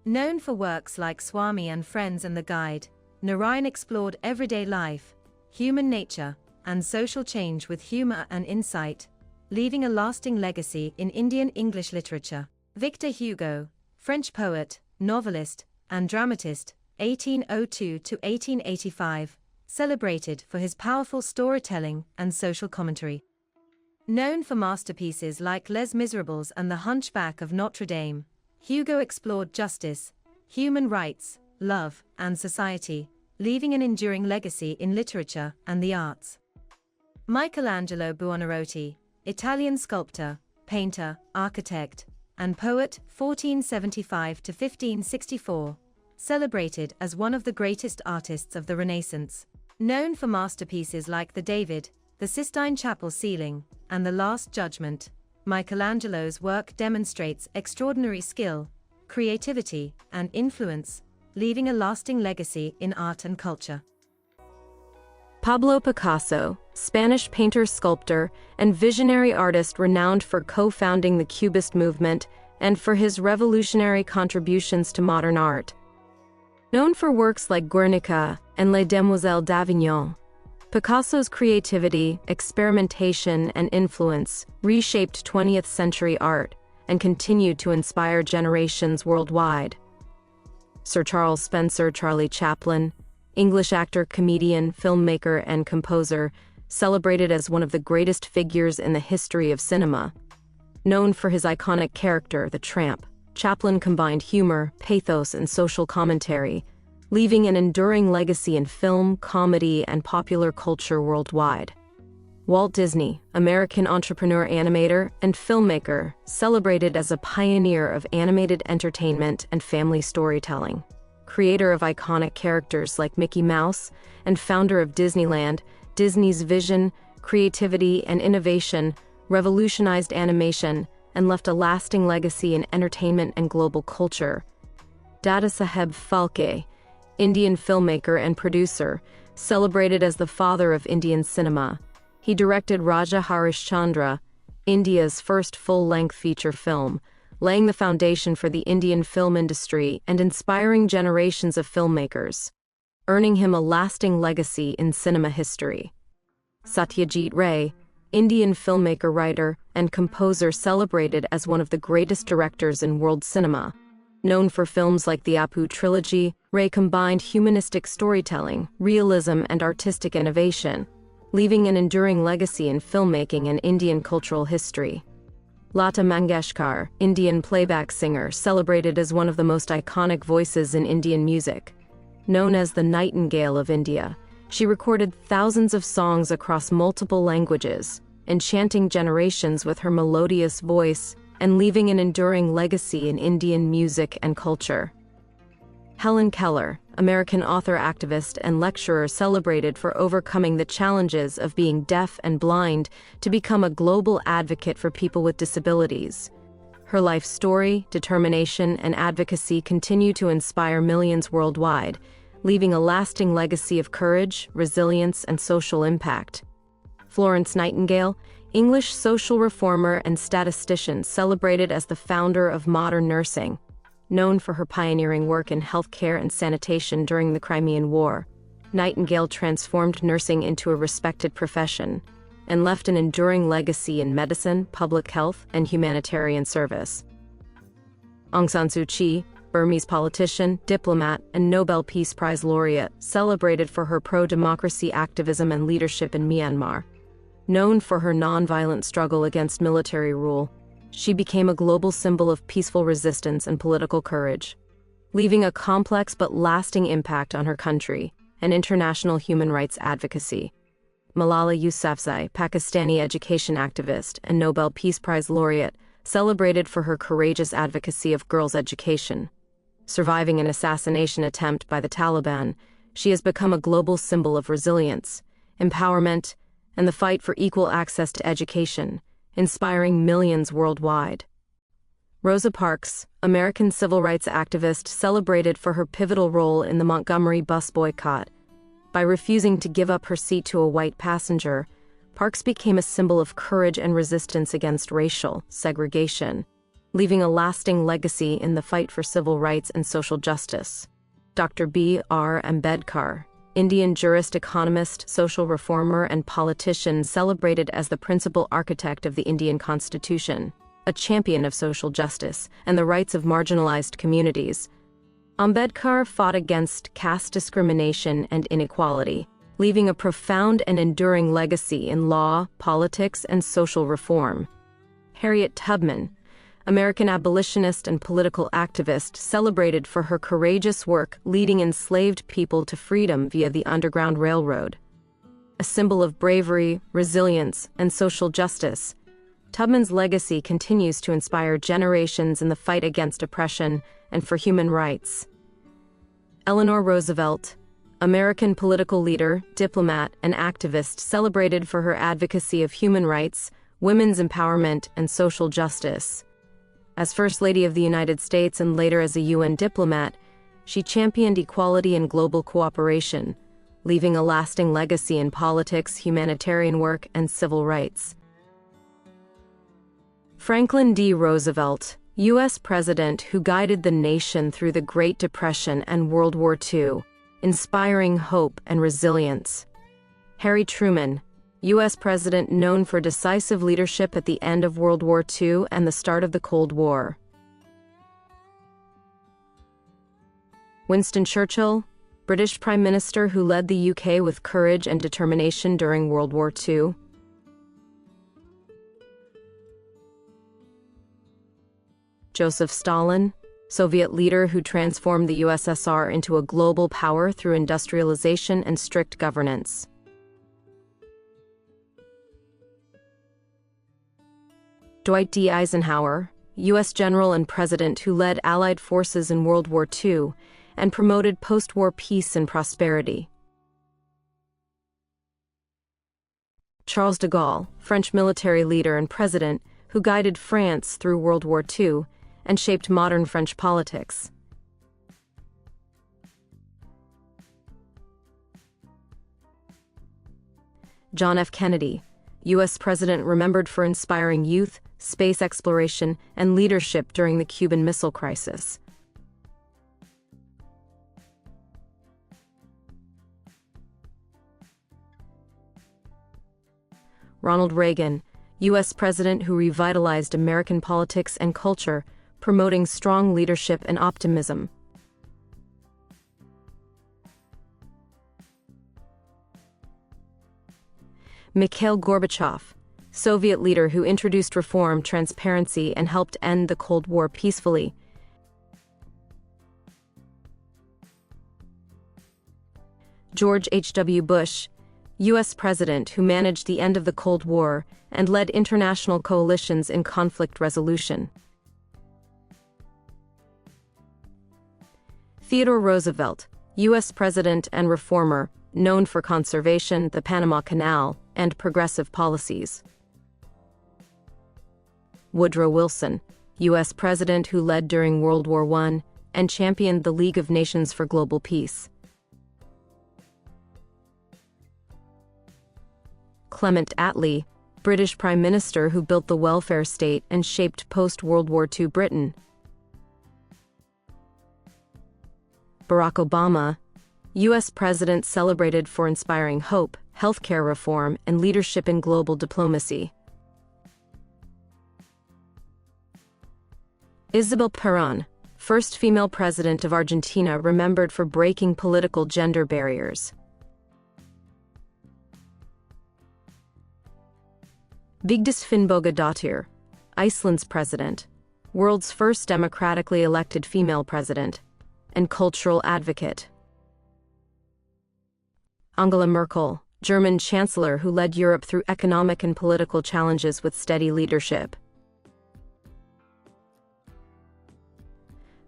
Known for works like Swami and Friends and The Guide, Narayan explored everyday life, human nature, and social change with humor and insight, leaving a lasting legacy in Indian English literature. Victor Hugo, French poet, novelist, and dramatist, 1802 to 1885, celebrated for his powerful storytelling and social commentary. Known for masterpieces like Les Miserables and The Hunchback of Notre Dame, Hugo explored justice, human rights, love, and society, leaving an enduring legacy in literature and the arts. Michelangelo Buonarroti, Italian sculptor, painter, architect, and poet, 1475 to 1564, celebrated as one of the greatest artists of the Renaissance. Known for masterpieces like The David, the Sistine Chapel ceiling, and The Last Judgment, Michelangelo's work demonstrates extraordinary skill, creativity, and influence, leaving a lasting legacy in art and culture. Pablo Picasso, Spanish painter, sculptor, and visionary artist renowned for co-founding the Cubist movement and for his revolutionary contributions to modern art. Known for works like Guernica and Les Demoiselles d'Avignon, Picasso's creativity, experimentation, and influence reshaped 20th century art and continued to inspire generations worldwide. Sir Charles Spencer, Charlie Chaplin, English actor, comedian, filmmaker, and composer, celebrated as one of the greatest figures in the history of cinema. Known for his iconic character, the Tramp, Chaplin combined humor, pathos, and social commentary, leaving an enduring legacy in film, comedy, and popular culture worldwide. Walt Disney, American entrepreneur, animator, and filmmaker, celebrated as a pioneer of animated entertainment and family storytelling. Creator of iconic characters like Mickey Mouse and founder of Disneyland, Disney's vision, creativity, and innovation revolutionized animation, and left a lasting legacy in entertainment and global culture. Dadasaheb Phalke, Indian filmmaker and producer, celebrated as the father of Indian cinema. He directed Raja Harishchandra, India's first full-length feature film, laying the foundation for the Indian film industry and inspiring generations of filmmakers, earning him a lasting legacy in cinema history. Satyajit Ray, Indian filmmaker, writer, and composer, celebrated as one of the greatest directors in world cinema. Known for films like the Apu trilogy, Ray combined humanistic storytelling, realism, and artistic innovation, leaving an enduring legacy in filmmaking and Indian cultural history. Lata Mangeshkar, Indian playback singer, celebrated as one of the most iconic voices in Indian music. Known as the Nightingale of India, she recorded thousands of songs across multiple languages, enchanting generations with her melodious voice and leaving an enduring legacy in Indian music and culture. Helen Keller, American author, activist, and lecturer, celebrated for overcoming the challenges of being deaf and blind to become a global advocate for people with disabilities. Her life story, determination, and advocacy continue to inspire millions worldwide, leaving a lasting legacy of courage, resilience, and social impact. Florence Nightingale, English social reformer and statistician, celebrated as the founder of modern nursing. Known for her pioneering work in healthcare and sanitation during the Crimean War, Nightingale transformed nursing into a respected profession and left an enduring legacy in medicine, public health, and humanitarian service. Aung San Suu Kyi, Burmese politician, diplomat, and Nobel Peace Prize laureate, celebrated for her pro-democracy activism and leadership in Myanmar. Known for her non-violent struggle against military rule, she became a global symbol of peaceful resistance and political courage, leaving a complex but lasting impact on her country and international human rights advocacy. Malala Yousafzai, Pakistani education activist and Nobel Peace Prize laureate, celebrated for her courageous advocacy of girls' education. Surviving an assassination attempt by the Taliban, she has become a global symbol of resilience, empowerment, and the fight for equal access to education, inspiring millions worldwide. Rosa Parks, American civil rights activist, celebrated for her pivotal role in the Montgomery bus boycott. By refusing to give up her seat to a white passenger, Parks became a symbol of courage and resistance against racial segregation, leaving a lasting legacy in the fight for civil rights and social justice. Dr. B.R. Ambedkar, Indian jurist, economist, social reformer, and politician, celebrated as the principal architect of the Indian Constitution, a champion of social justice and the rights of marginalized communities. Ambedkar fought against caste discrimination and inequality, leaving a profound and enduring legacy in law, politics, and social reform. Harriet Tubman, American abolitionist and political activist, celebrated for her courageous work leading enslaved people to freedom via the Underground Railroad. A symbol of bravery, resilience, and social justice, Tubman's legacy continues to inspire generations in the fight against oppression and for human rights. Eleanor Roosevelt, American political leader, diplomat, and activist, celebrated for her advocacy of human rights, women's empowerment, and social justice. As First Lady of the United States and later as a UN diplomat, she championed equality and global cooperation, leaving a lasting legacy in politics, humanitarian work, and civil rights. Franklin D. Roosevelt, U.S. President who guided the nation through the Great Depression and World War II, inspiring hope and resilience. Harry Truman, U.S. President known for decisive leadership at the end of World War II and the start of the Cold War. Winston Churchill, British Prime Minister who led the UK with courage and determination during World War II. Joseph Stalin, Soviet leader who transformed the USSR into a global power through industrialization and strict governance. Dwight D. Eisenhower, U.S. General and President who led Allied forces in World War II and promoted post-war peace and prosperity. Charles de Gaulle, French military leader and president who guided France through World War II and shaped modern French politics. John F. Kennedy, U.S. President remembered for inspiring youth, space exploration, and leadership during the Cuban Missile Crisis. Ronald Reagan, U.S. President who revitalized American politics and culture, promoting strong leadership and optimism. Mikhail Gorbachev, Soviet leader who introduced reform, transparency, and helped end the Cold War peacefully. George H.W. Bush, U.S. President who managed the end of the Cold War and led international coalitions in conflict resolution. Theodore Roosevelt, U.S. President and reformer, known for conservation, the Panama Canal, and progressive policies. Woodrow Wilson, U.S. President who led during World War I and championed the League of Nations for Global Peace. Clement Attlee, British Prime Minister who built the welfare state and shaped post-World War II Britain. Barack Obama, U.S. President celebrated for inspiring hope, healthcare reform, and leadership in global diplomacy. Isabel Perón, first female president of Argentina, remembered for breaking political gender barriers. Vigdis Finnbogadóttir, Iceland's president, world's first democratically elected female president, and cultural advocate. Angela Merkel, German chancellor who led Europe through economic and political challenges with steady leadership.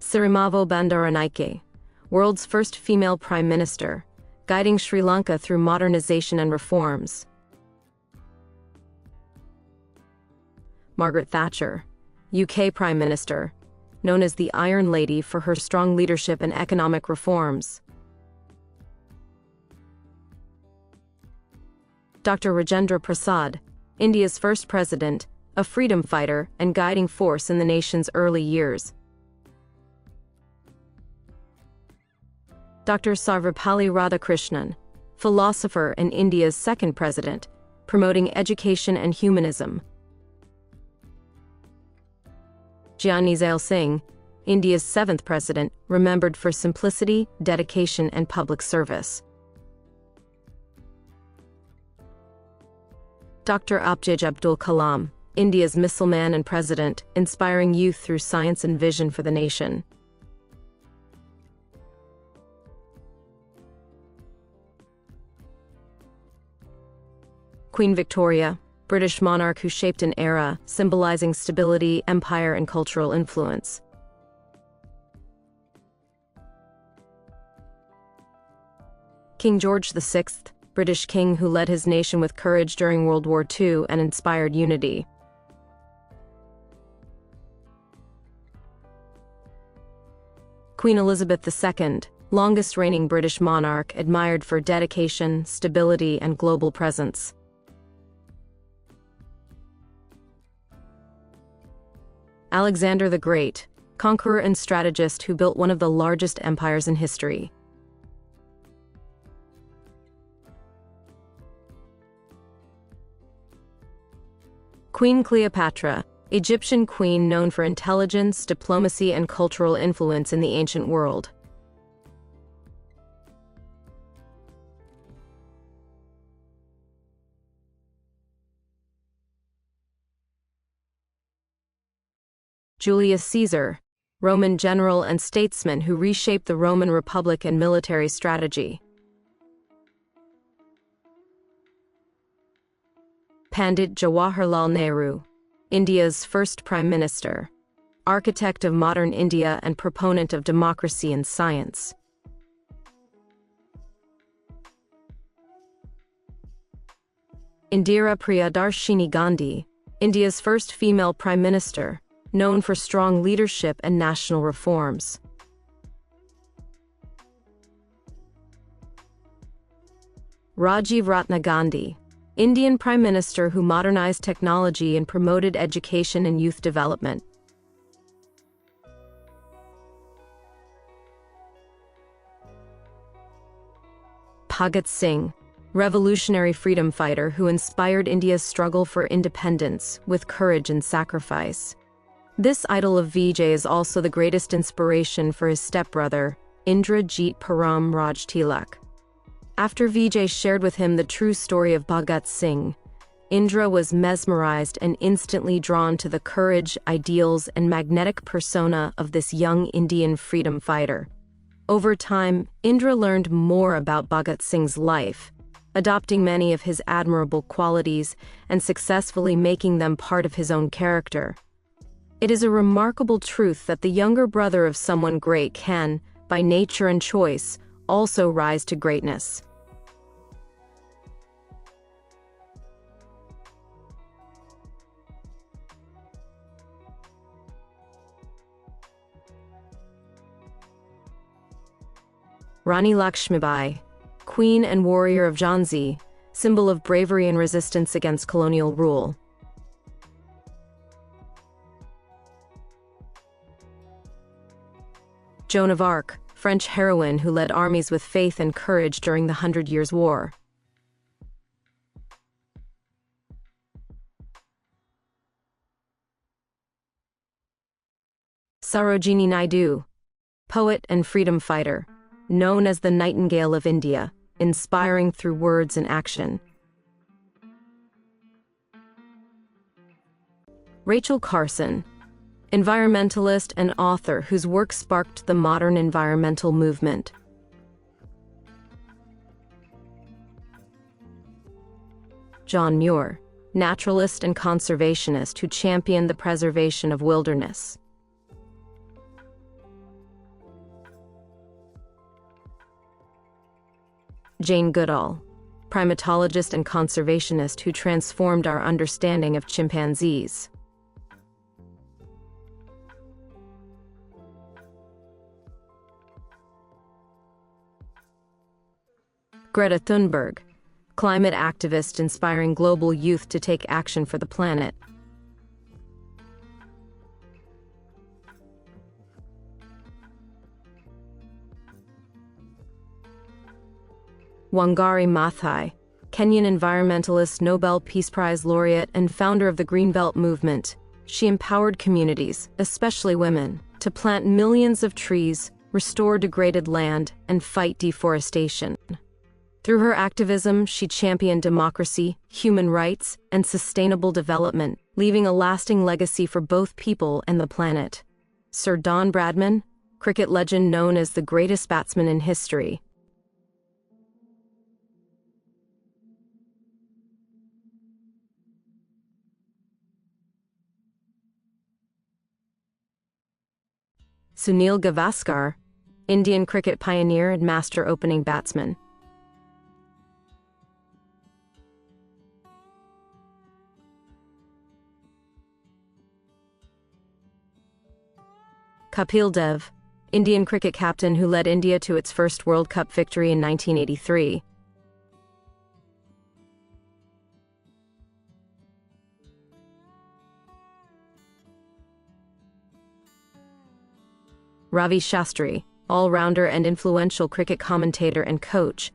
Sirimavo Bandaranaike, world's first female prime minister, guiding Sri Lanka through modernization and reforms. Margaret Thatcher, UK Prime Minister, known as the Iron Lady for her strong leadership and economic reforms. Dr. Rajendra Prasad, India's first president, a freedom fighter and guiding force in the nation's early years. Dr. Sarvepalli Radhakrishnan, philosopher and India's second president, promoting education and humanism. Gyani Zail Singh, India's seventh president, remembered for simplicity, dedication, and public service. Dr. APJ Abdul Kalam, India's missile man and president, inspiring youth through science and vision for the nation. Queen Victoria, British monarch who shaped an era symbolizing stability, empire, and cultural influence. King George VI, British king who led his nation with courage during World War II and inspired unity. Queen Elizabeth II, longest reigning British monarch, admired for dedication, stability, and global presence. Alexander the Great, conqueror and strategist who built one of the largest empires in history. Queen Cleopatra, Egyptian queen known for intelligence, diplomacy, and cultural influence in the ancient world. Julius Caesar, Roman general and statesman who reshaped the Roman Republic and military strategy. Pandit Jawaharlal Nehru, India's first Prime Minister, architect of modern India and proponent of democracy and science. Indira Priyadarshini Gandhi, India's first female prime minister, known for strong leadership and national reforms. Rajiv Ratna Gandhi, Indian Prime Minister who modernized technology and promoted education and youth development. Bhagat Singh, revolutionary freedom fighter who inspired India's struggle for independence with courage and sacrifice. This idol of Vijay is also the greatest inspiration for his stepbrother, Indrajit Param Raj Tilak. After Vijay shared with him the true story of Bhagat Singh, Indra was mesmerized and instantly drawn to the courage, ideals, and magnetic persona of this young Indian freedom fighter. Over time, Indra learned more about Bhagat Singh's life, adopting many of his admirable qualities and successfully making them part of his own character. It is a remarkable truth that the younger brother of someone great can, by nature and choice, also rise to greatness. Rani Lakshmibai, Queen and warrior of Jhansi, symbol of bravery and resistance against colonial rule. Joan of Arc, French heroine who led armies with faith and courage during the 100 Years' War. Sarojini Naidu, poet and freedom fighter, known as the Nightingale of India, inspiring through words and action. Rachel Carson, environmentalist and author whose work sparked the modern environmental movement. John Muir, naturalist and conservationist who championed the preservation of wilderness. Jane Goodall, primatologist and conservationist who transformed our understanding of chimpanzees. Greta Thunberg, climate activist inspiring global youth to take action for the planet. Wangari Maathai, Kenyan environmentalist, Nobel Peace Prize laureate, and founder of the Greenbelt movement. She empowered communities, especially women, to plant millions of trees, restore degraded land, and fight deforestation. Through her activism, she championed democracy, human rights, and sustainable development, leaving a lasting legacy for both people and the planet. Sir Don Bradman, cricket legend known as the greatest batsman in history. Sunil Gavaskar, Indian cricket pioneer and master opening batsman. Kapil Dev, Indian cricket captain who led India to its first World Cup victory in 1983. Ravi Shastri, all-rounder and influential cricket commentator and coach.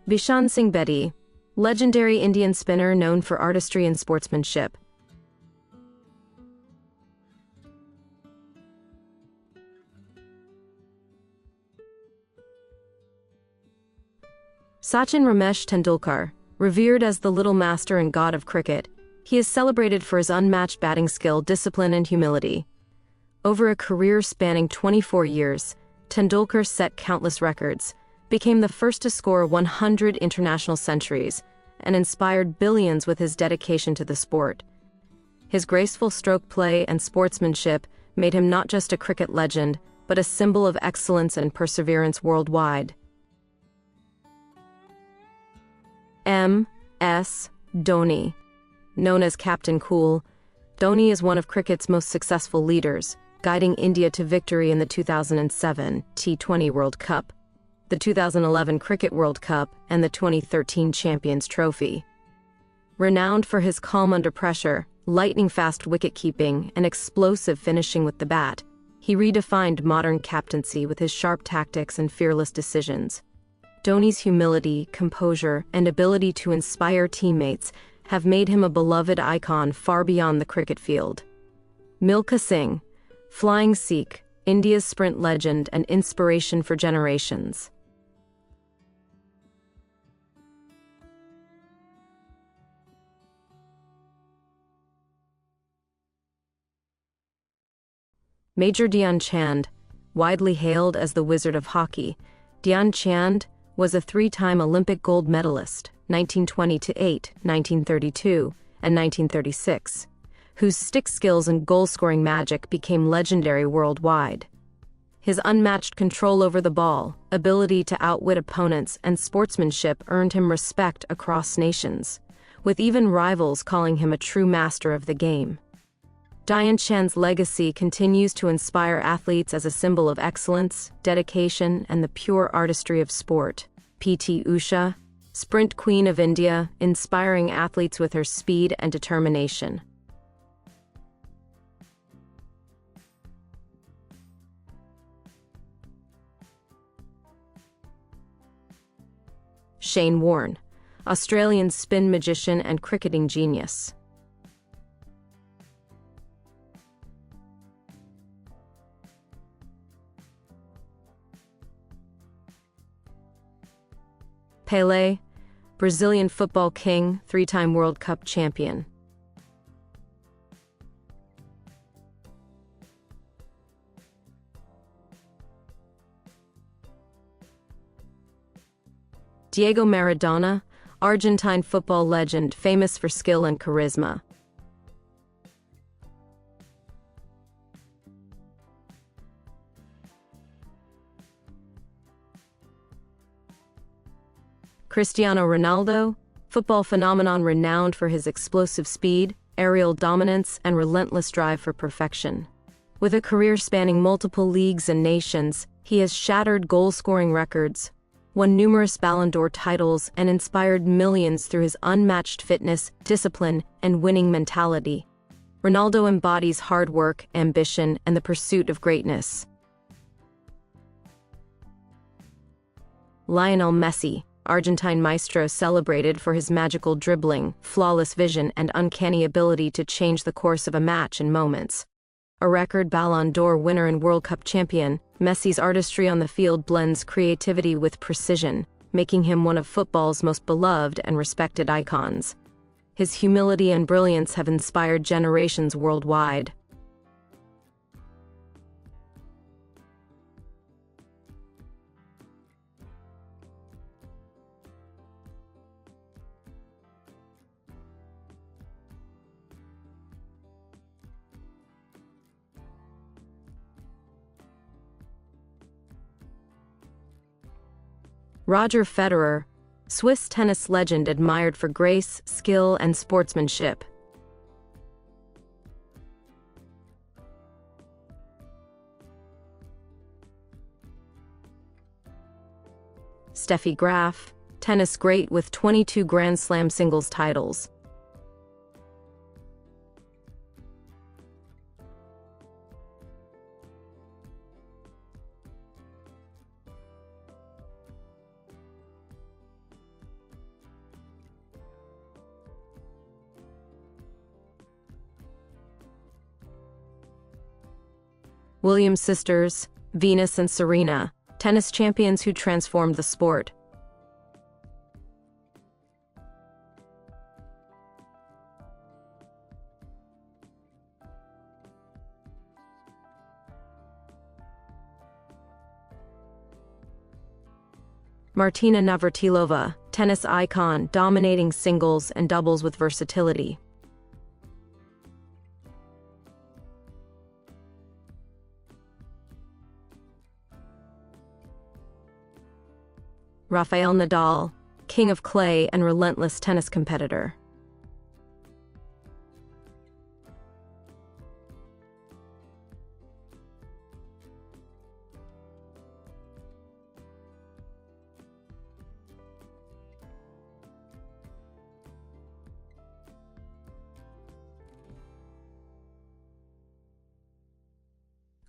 Bishan Singh Bedi, legendary Indian spinner known for artistry and sportsmanship. Sachin Ramesh Tendulkar, revered as the Little Master and God of cricket, he is celebrated for his unmatched batting skill, discipline, and humility. Over a career spanning 24 years, Tendulkar set countless records, became the first to score 100 international centuries, and inspired billions with his dedication to the sport. His graceful stroke play and sportsmanship made him not just a cricket legend, but a symbol of excellence and perseverance worldwide. M.S. Dhoni. Known as Captain Cool, Dhoni is one of cricket's most successful leaders, guiding India to victory in the 2007 T20 World Cup, the 2011 Cricket World Cup, and the 2013 Champions Trophy. Renowned for his calm under pressure, lightning-fast wicket-keeping, and explosive finishing with the bat, he redefined modern captaincy with his sharp tactics and fearless decisions. Dhoni's humility, composure, and ability to inspire teammates have made him a beloved icon far beyond the cricket field. Milkha Singh, Flying Sikh, India's sprint legend and inspiration for generations. Major Dhyan Chand, widely hailed as the Wizard of Hockey, Dhyan Chand was a three-time Olympic gold medalist, 1928, 1932, and 1936, whose stick skills and goal-scoring magic became legendary worldwide. His unmatched control over the ball, ability to outwit opponents, and sportsmanship earned him respect across nations, with even rivals calling him a true master of the game. Dhyan Chand's legacy continues to inspire athletes as a symbol of excellence, dedication, and the pure artistry of sport. P.T. Usha, Sprint Queen of India, inspiring athletes with her speed and determination. Shane Warne, Australian spin magician and cricketing genius. Pelé, Brazilian football king, three-time World Cup champion. Diego Maradona, Argentine football legend famous for skill and charisma. Cristiano Ronaldo, football phenomenon renowned for his explosive speed, aerial dominance, and relentless drive for perfection. With a career spanning multiple leagues and nations, he has shattered goal-scoring records, won numerous Ballon d'Or titles, and inspired millions through his unmatched fitness, discipline, and winning mentality. Ronaldo embodies hard work, ambition, and the pursuit of greatness. Lionel Messi, Argentine maestro celebrated for his magical dribbling, flawless vision, and uncanny ability to change the course of a match in moments. A record Ballon d'Or winner and World Cup champion, Messi's artistry on the field blends creativity with precision, making him one of football's most beloved and respected icons. His humility and brilliance have inspired generations worldwide. Roger Federer, Swiss tennis legend admired for grace, skill, and sportsmanship. Steffi Graf, tennis great with 22 Grand Slam singles titles. Williams sisters, Venus and Serena, tennis champions who transformed the sport. Martina Navratilova, tennis icon, dominating singles and doubles with versatility. Rafael Nadal, king of clay and relentless tennis competitor.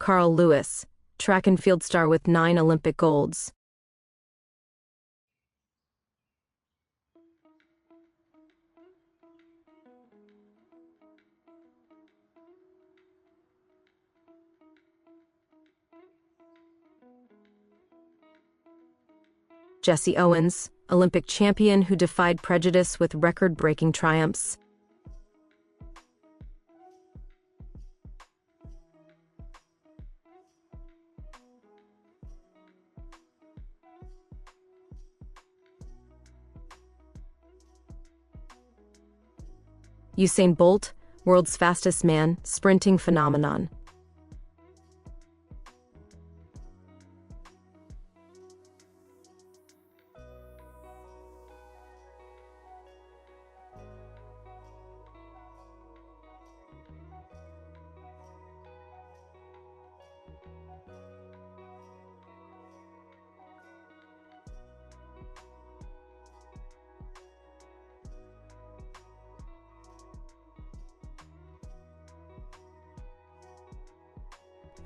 Carl Lewis, track and field star with 9 Olympic golds. Jesse Owens, Olympic champion who defied prejudice with record-breaking triumphs. Usain Bolt, world's fastest man, sprinting phenomenon.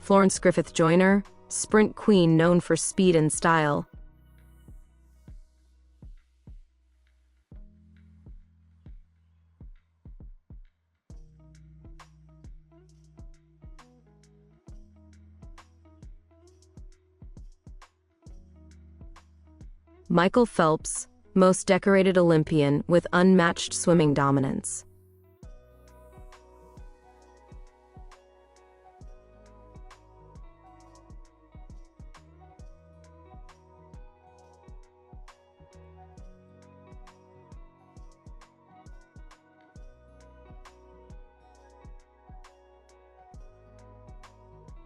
Florence Griffith Joyner, sprint queen known for speed and style. Michael Phelps, most decorated Olympian with unmatched swimming dominance.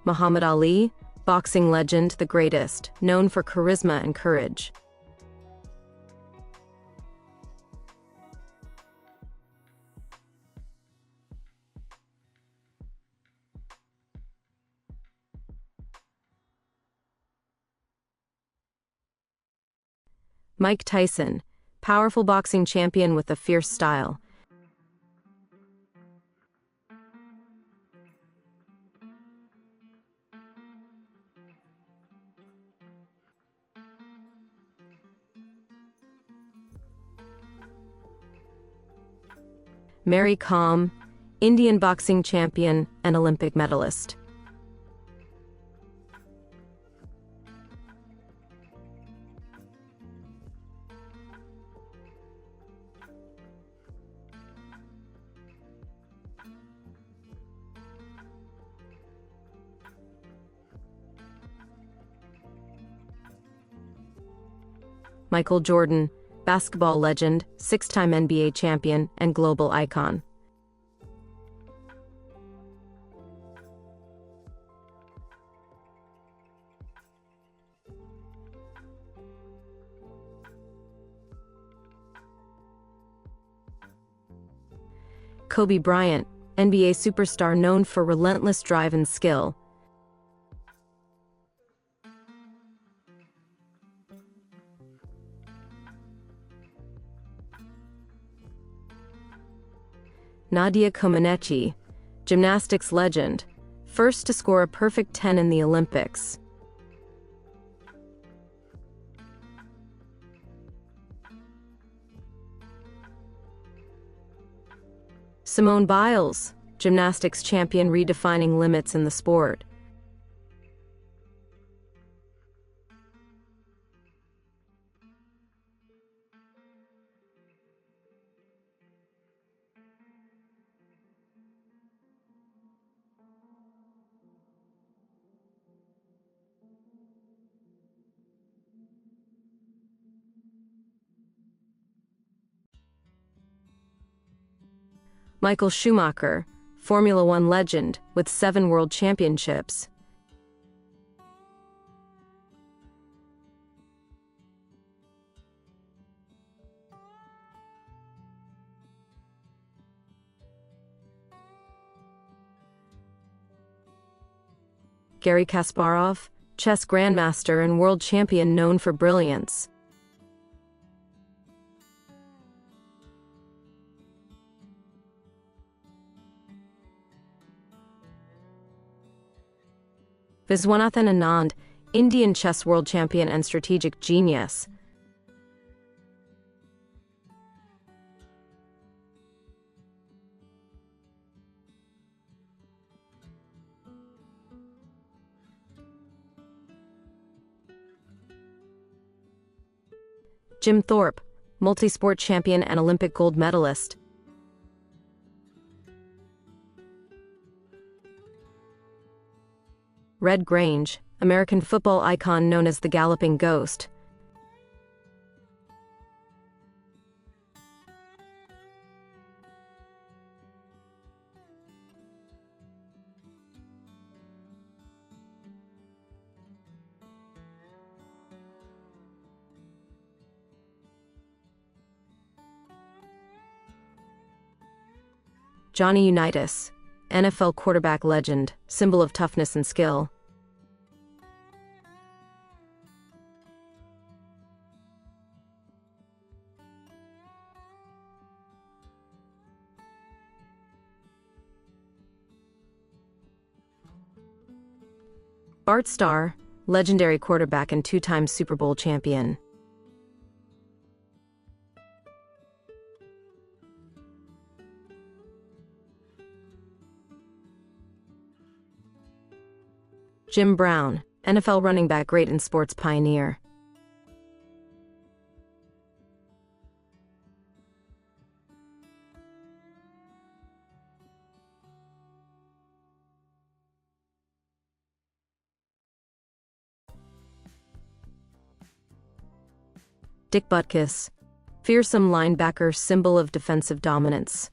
Muhammad Ali, boxing legend, the greatest, known for charisma and courage. Mike Tyson, powerful boxing champion with a fierce style. Mary Kom, Indian boxing champion and Olympic medalist. Michael Jordan, basketball legend, 6-time NBA champion, and global icon. Kobe Bryant, NBA superstar known for relentless drive and skill. Nadia Comaneci, gymnastics legend, first to score a perfect 10 in the Olympics. Simone Biles, gymnastics champion redefining limits in the sport. Michael Schumacher, Formula One legend with 7 world championships. Garry Kasparov, chess grandmaster and world champion known for brilliance. Viswanathan Anand, Indian chess world champion and strategic genius. Jim Thorpe, multi-sport champion and Olympic gold medalist. Red Grange, American football icon known as the Galloping Ghost. Johnny Unitas, NFL quarterback legend, symbol of toughness and skill. Bart Starr, legendary quarterback and two-time Super Bowl champion. Jim Brown, NFL running back great and sports pioneer. Dick Butkus, fearsome linebacker, symbol of defensive dominance.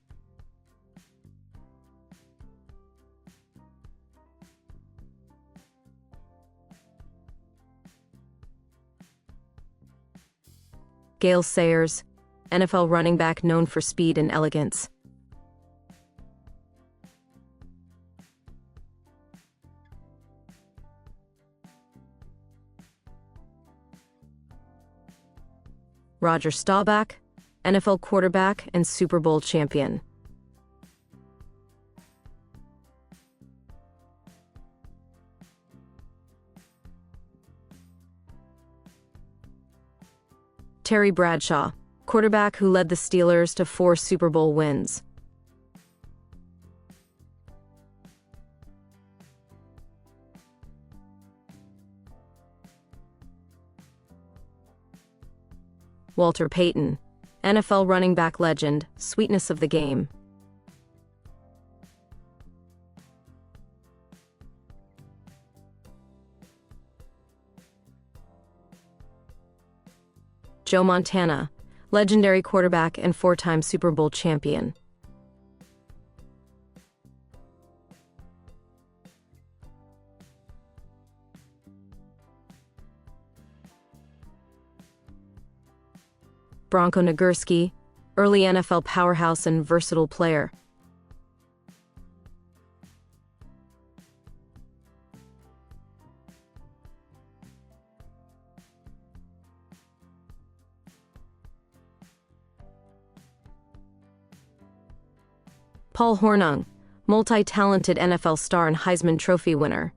Gale Sayers, NFL running back known for speed and elegance. Roger Staubach, NFL quarterback and Super Bowl champion. Terry Bradshaw, quarterback who led the Steelers to 4 Super Bowl wins. Walter Payton, NFL running back legend, sweetness of the game. Joe Montana, legendary quarterback and 4-time Super Bowl champion. Bronco Nagurski, early NFL powerhouse and versatile player. Paul Hornung, multi-talented NFL star and Heisman Trophy winner.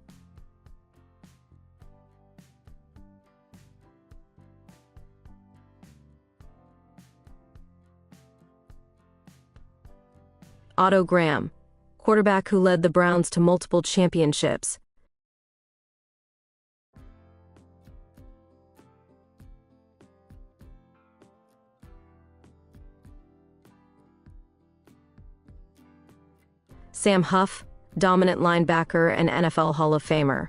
Otto Graham, quarterback who led the Browns to multiple championships. Sam Huff, dominant linebacker and NFL Hall of Famer.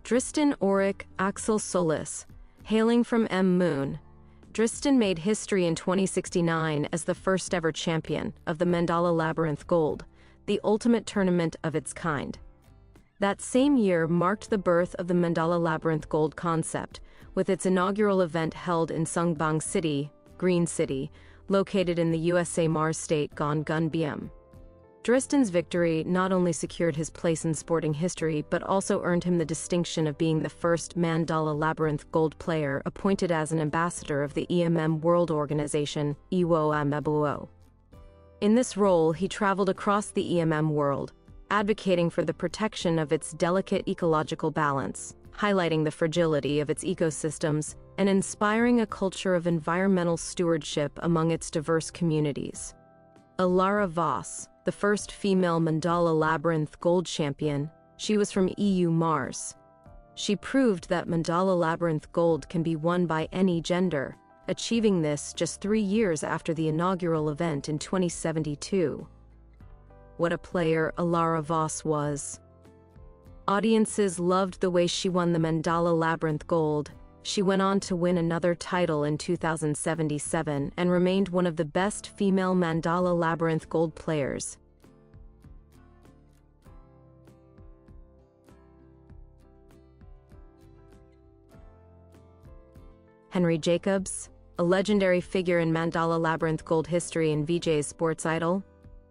Dristin Auric Axel Solis, hailing from M. Moon. Dristin made history in 2069 as the first ever champion of the Mandala Labyrinth Gold, the ultimate tournament of its kind. That same year marked the birth of the Mandala Labyrinth Gold concept, with its inaugural event held in Sungbang City, Green City, located in the USA Mars state Gongbiem. Driston's victory not only secured his place in sporting history but also earned him the distinction of being the first Mandala Labyrinth Gold player appointed as an ambassador of the EMM World Organization, IWO. In this role, he traveled across the EMM world, advocating for the protection of its delicate ecological balance, highlighting the fragility of its ecosystems, and inspiring a culture of environmental stewardship among its diverse communities. Alara Voss, the first female Mandala Labyrinth Gold champion, she was from EU Mars. She proved that Mandala Labyrinth Gold can be won by any gender, achieving this just 3 years after the inaugural event in 2072. What a player Alara Voss was. Audiences loved the way she won the Mandala Labyrinth Gold. She went on to win another title in 2077 and remained one of the best female Mandala Labyrinth Gold players. Henry Jacobs, a legendary figure in Mandala Labyrinth Gold history and Vijay's sports idol.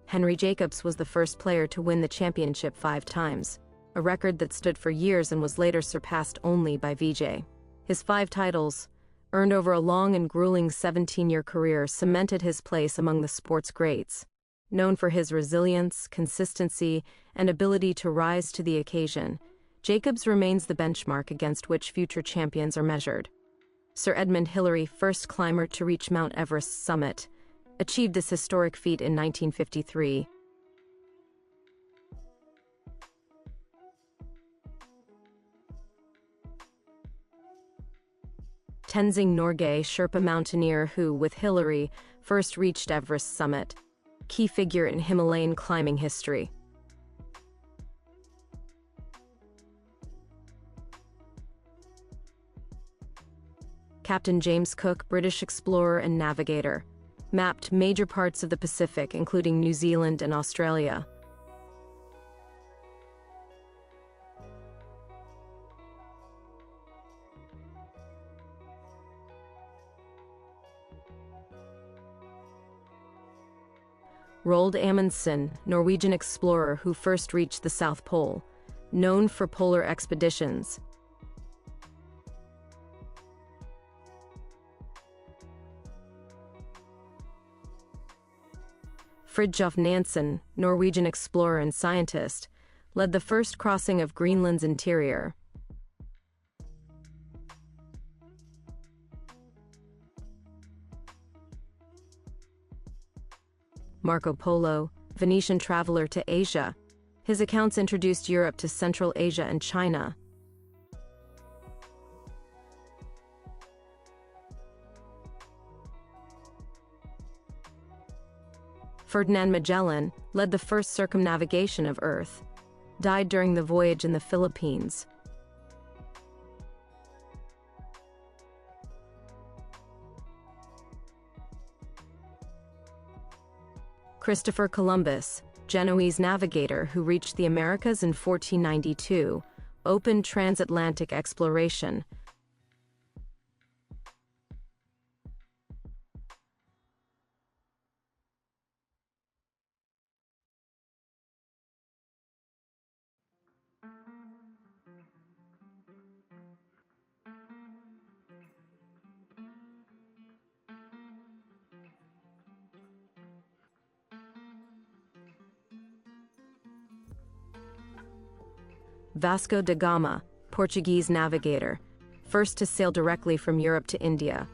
Henry Jacobs was the first player to win the championship 5 times, a record that stood for years and was later surpassed only by Vijay. His 5 titles, earned over a long and grueling 17-year career, cemented his place among the sport's greats. Known for his resilience, consistency, and ability to rise to the occasion, Jacobs remains the benchmark against which future champions are measured. Sir Edmund Hillary, first climber to reach Mount Everest's summit, achieved this historic feat in 1953. Tenzing Norgay, Sherpa mountaineer who, with Hillary, first reached Everest's summit, key figure in Himalayan climbing history. Captain James Cook, British explorer and navigator, mapped major parts of the Pacific, including New Zealand and Australia. Roald Amundsen, Norwegian explorer who first reached the South Pole, known for polar expeditions. Fridtjof Nansen, Norwegian explorer and scientist, led the first crossing of Greenland's interior. Marco Polo, Venetian traveler to Asia. His accounts introduced Europe to Central Asia and China. Ferdinand Magellan led the first circumnavigation of Earth, died during the voyage in the Philippines. Christopher Columbus, Genoese navigator who reached the Americas in 1492, opened transatlantic exploration. Vasco da Gama, Portuguese navigator, first to sail directly from Europe to India.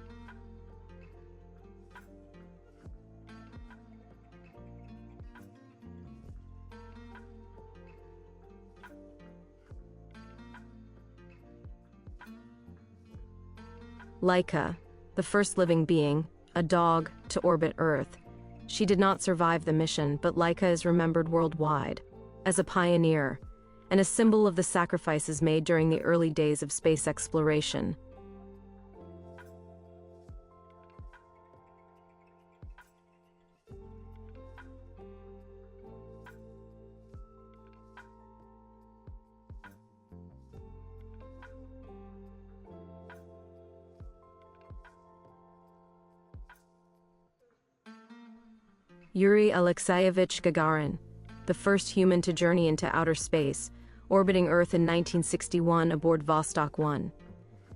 Laika, the first living being, a dog, to orbit Earth. She did not survive the mission, but Laika is remembered worldwide as a pioneer and a symbol of the sacrifices made during the early days of space exploration. Yuri Alexeyevich Gagarin, the first human to journey into outer space, orbiting Earth in 1961 aboard Vostok 1.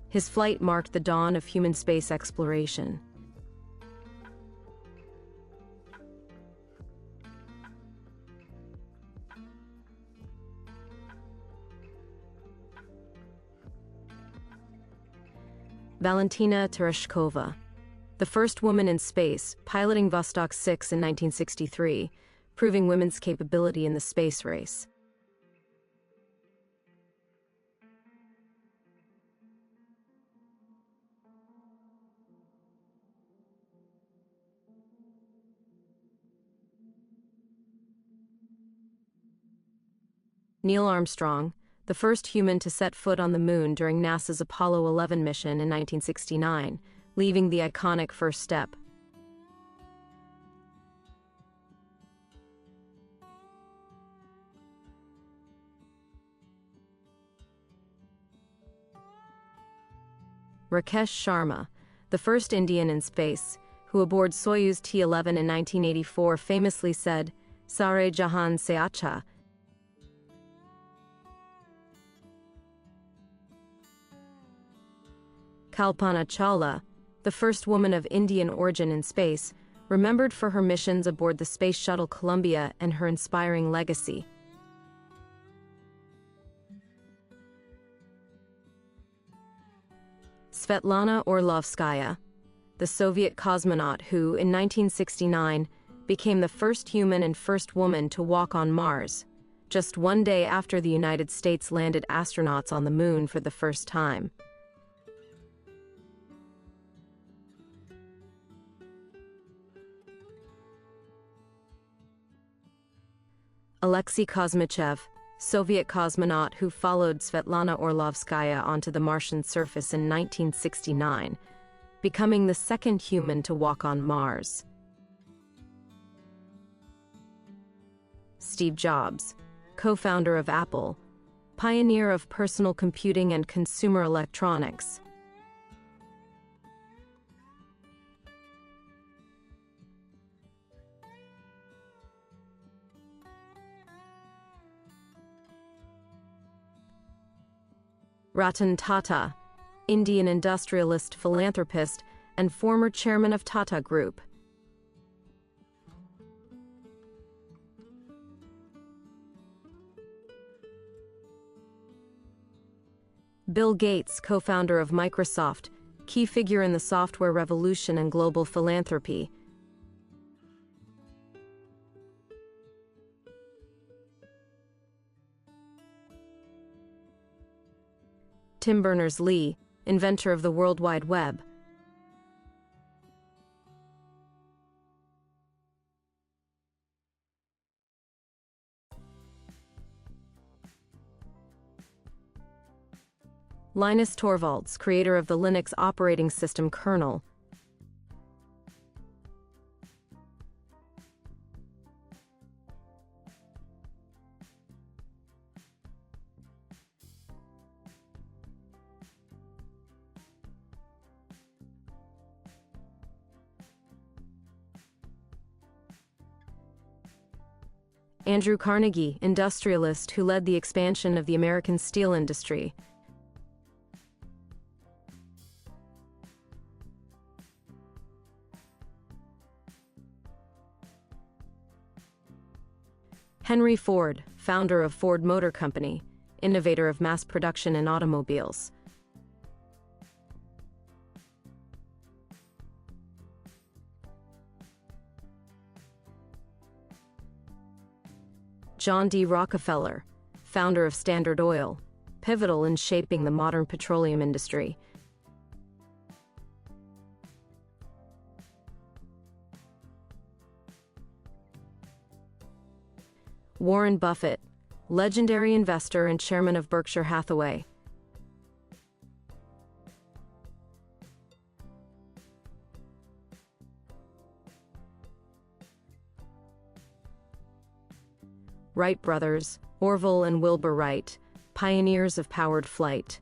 His flight marked the dawn of human space exploration. Valentina Tereshkova, the first woman in space, piloting Vostok 6 in 1963, proving women's capability in the space race. Neil Armstrong, the first human to set foot on the moon during NASA's Apollo 11 mission in 1969, leaving the iconic first step. Rakesh Sharma, the first Indian in space, who aboard Soyuz T-11 in 1984 famously said, "Sare Jahan se acha." Kalpana Chawla, the first woman of Indian origin in space, remembered for her missions aboard the Space Shuttle Columbia and her inspiring legacy. Svetlana Orlovskaya, the Soviet cosmonaut who, in 1969, became the first human and first woman to walk on Mars, just one day after the United States landed astronauts on the moon for the first time. Alexei Kosmichev, Soviet cosmonaut who followed Svetlana Orlovskaya onto the Martian surface in 1969, becoming the second human to walk on Mars. Steve Jobs, co-founder of Apple, pioneer of personal computing and consumer electronics. Ratan Tata, Indian industrialist, philanthropist, and former chairman of Tata Group. Bill Gates, co-founder of Microsoft, key figure in the software revolution and global philanthropy. Tim Berners-Lee, inventor of the World Wide Web. Linus Torvalds, creator of the Linux operating system kernel. Andrew Carnegie, industrialist who led the expansion of the American steel industry. Henry Ford, founder of Ford Motor Company, innovator of mass production in automobiles. John D. Rockefeller, founder of Standard Oil, pivotal in shaping the modern petroleum industry. Warren Buffett, legendary investor and chairman of Berkshire Hathaway. Wright brothers, Orville and Wilbur Wright, pioneers of powered flight.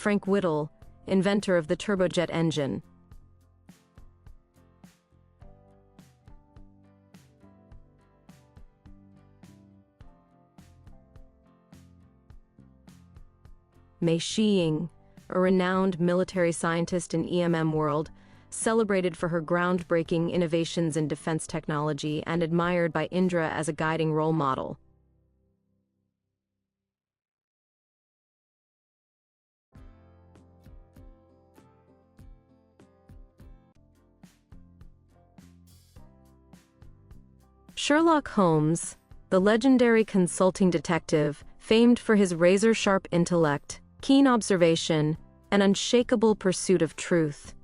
Frank Whittle, inventor of the turbojet engine. Mei Shiying, a renowned military scientist in EMM world, celebrated for her groundbreaking innovations in defense technology and admired by Indra as a guiding role model. Sherlock Holmes, the legendary consulting detective, famed for his razor-sharp intellect, keen observation, and unshakable pursuit of truth.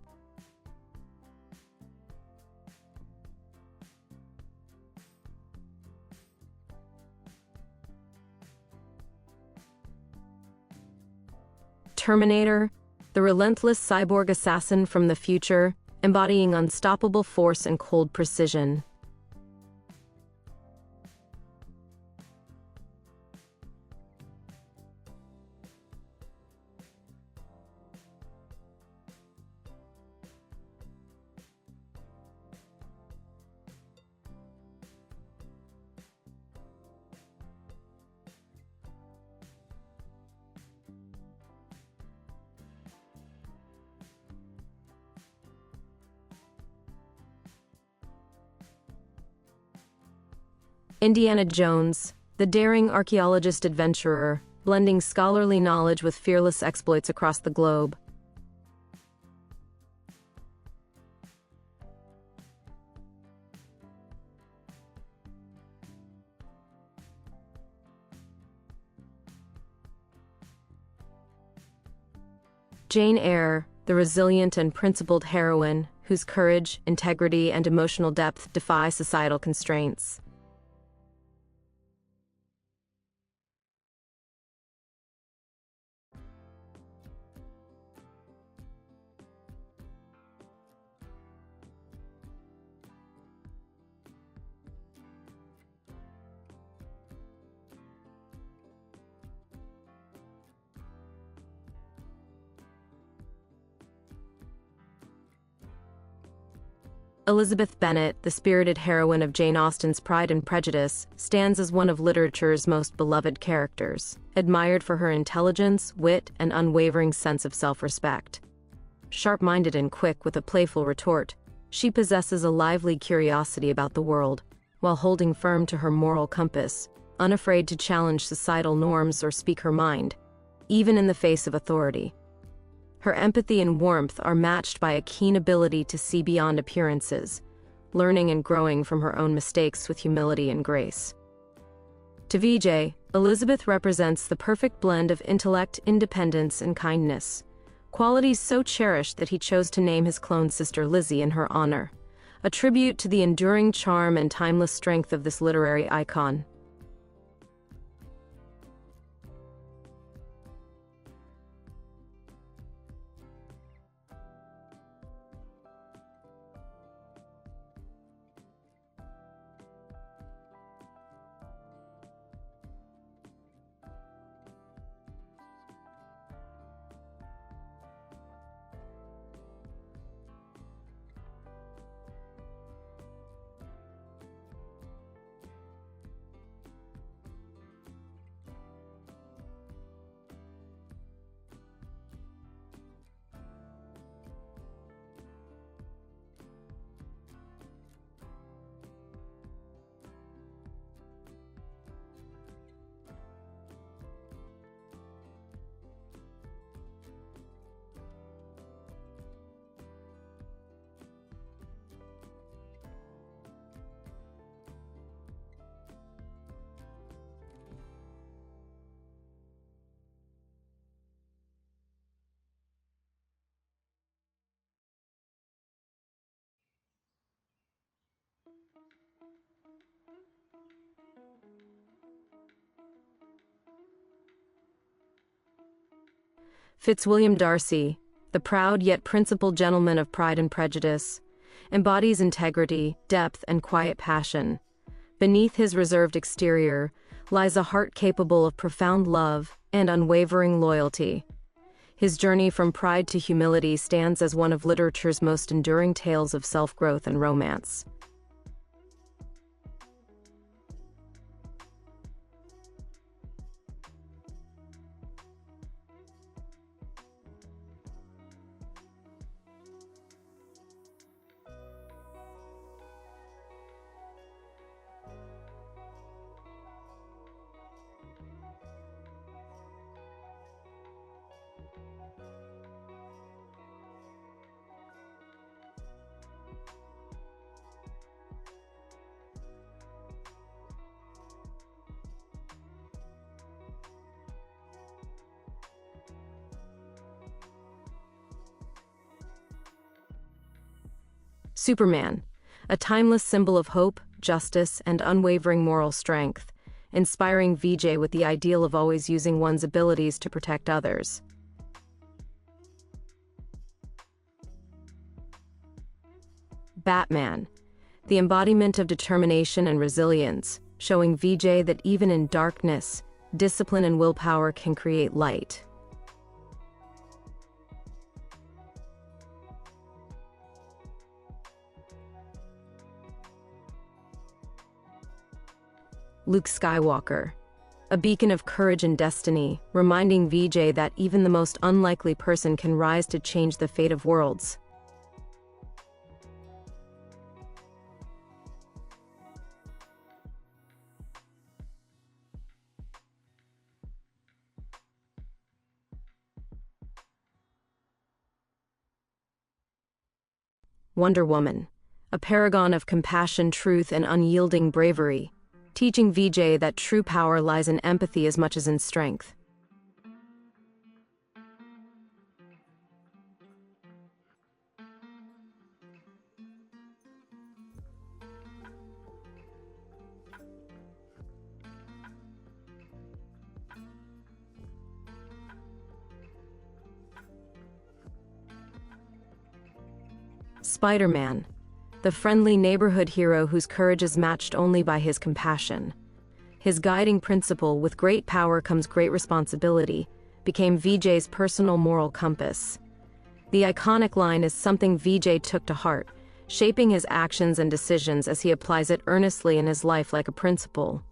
Terminator, the relentless cyborg assassin from the future, embodying unstoppable force and cold precision. Indiana Jones, the daring archaeologist-adventurer, blending scholarly knowledge with fearless exploits across the globe. Jane Eyre, the resilient and principled heroine, whose courage, integrity, and emotional depth defy societal constraints. Elizabeth Bennet, the spirited heroine of Jane Austen's Pride and Prejudice, stands as one of literature's most beloved characters, admired for her intelligence, wit, and unwavering sense of self-respect. Sharp-minded and quick with a playful retort, she possesses a lively curiosity about the world, while holding firm to her moral compass, unafraid to challenge societal norms or speak her mind, even in the face of authority. Her empathy and warmth are matched by a keen ability to see beyond appearances, learning and growing from her own mistakes with humility and grace. To Vijay, Elizabeth represents the perfect blend of intellect, independence, and kindness, qualities so cherished that he chose to name his clone sister Lizzie in her honor, a tribute to the enduring charm and timeless strength of this literary icon. Fitzwilliam Darcy, the proud yet principled gentleman of Pride and Prejudice, embodies integrity, depth, and quiet passion. Beneath his reserved exterior lies a heart capable of profound love and unwavering loyalty. His journey from pride to humility stands as one of literature's most enduring tales of self-growth and romance. Superman, a timeless symbol of hope, justice, and unwavering moral strength, inspiring VJ with the ideal of always using one's abilities to protect others. Batman, the embodiment of determination and resilience, showing VJ that even in darkness, discipline and willpower can create light. Luke Skywalker, a beacon of courage and destiny, reminding VJ that even the most unlikely person can rise to change the fate of worlds. Wonder Woman, a paragon of compassion, truth, and unyielding bravery, teaching VJ that true power lies in empathy as much as in strength. Spider-Man, the friendly neighborhood hero whose courage is matched only by his compassion. His guiding principle, "with great power comes great responsibility," became VJ's personal moral compass. The iconic line is something VJ took to heart, shaping his actions and decisions as he applies it earnestly in his life like a principle.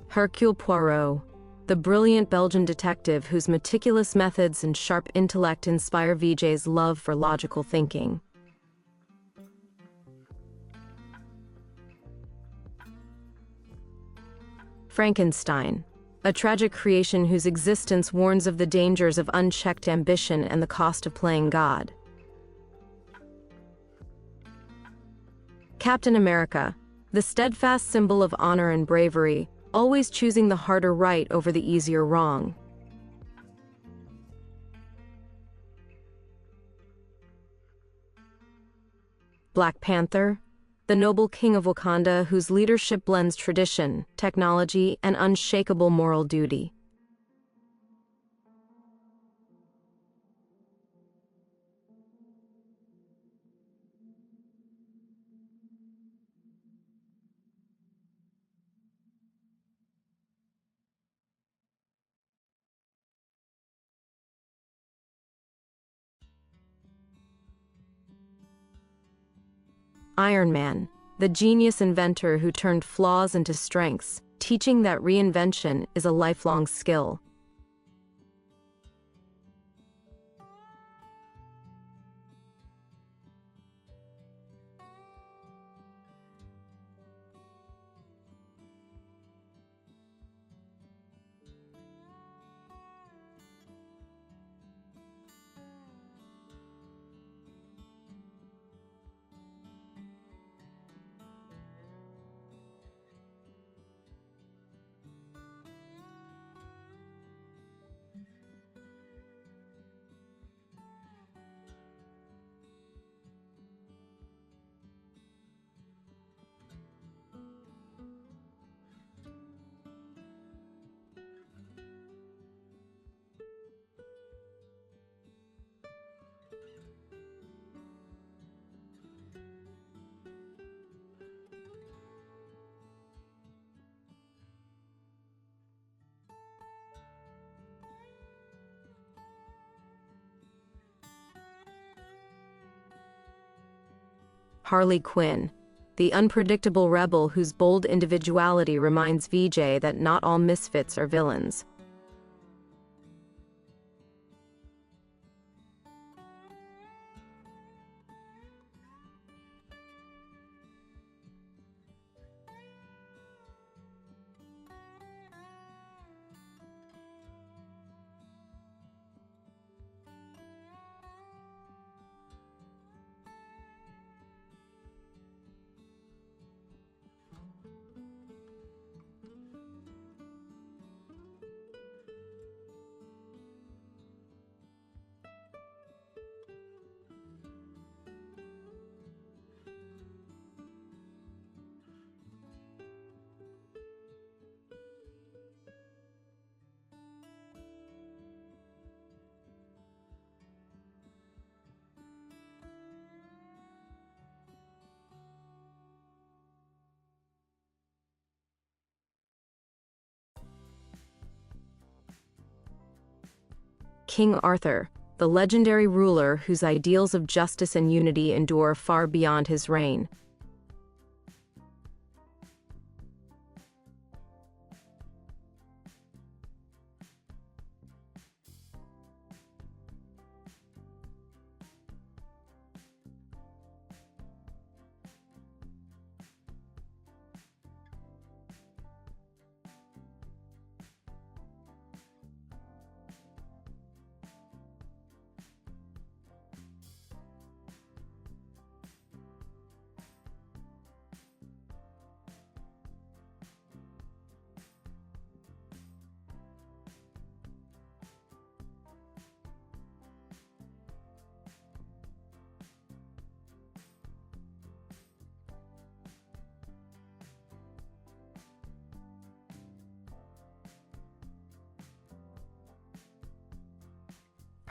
Hercule Poirot, the brilliant Belgian detective whose meticulous methods and sharp intellect inspire VJ's love for logical thinking. Frankenstein, a tragic creation whose existence warns of the dangers of unchecked ambition and the cost of playing God. Captain America, the steadfast symbol of honor and bravery, always choosing the harder right over the easier wrong. Black Panther, the noble king of Wakanda whose leadership blends tradition, technology, and unshakable moral duty. Iron Man, the genius inventor who turned flaws into strengths, teaching that reinvention is a lifelong skill. Harley Quinn, the unpredictable rebel whose bold individuality reminds VJ that not all misfits are villains. King Arthur, the legendary ruler whose ideals of justice and unity endure far beyond his reign.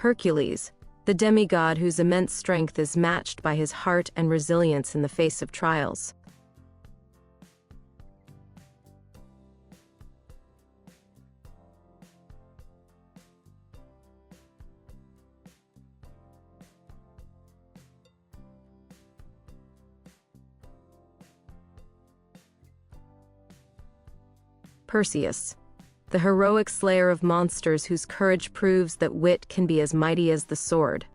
Hercules, the demigod whose immense strength is matched by his heart and resilience in the face of trials. Perseus, the heroic slayer of monsters whose courage proves that wit can be as mighty as the sword.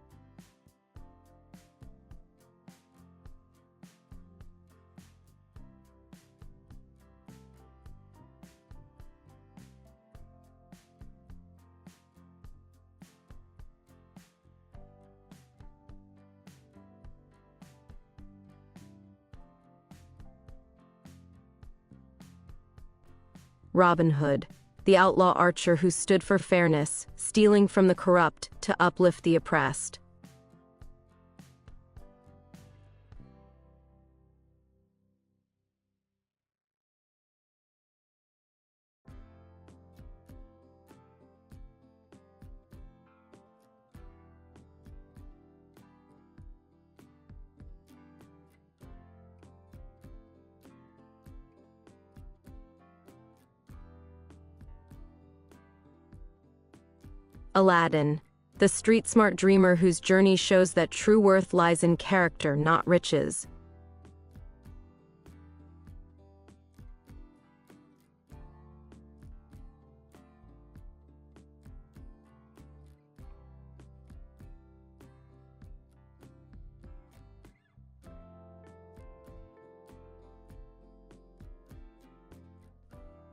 Robin Hood, the outlaw archer who stood for fairness, stealing from the corrupt to uplift the oppressed. Aladdin, the street-smart dreamer whose journey shows that true worth lies in character, not riches.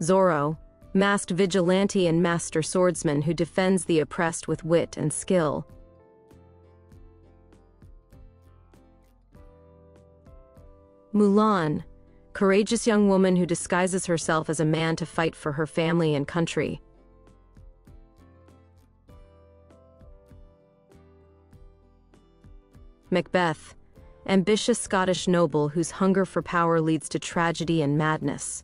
Zorro, masked vigilante and master swordsman who defends the oppressed with wit and skill. Mulan, courageous young woman who disguises herself as a man to fight for her family and country. Macbeth, ambitious Scottish noble whose hunger for power leads to tragedy and madness.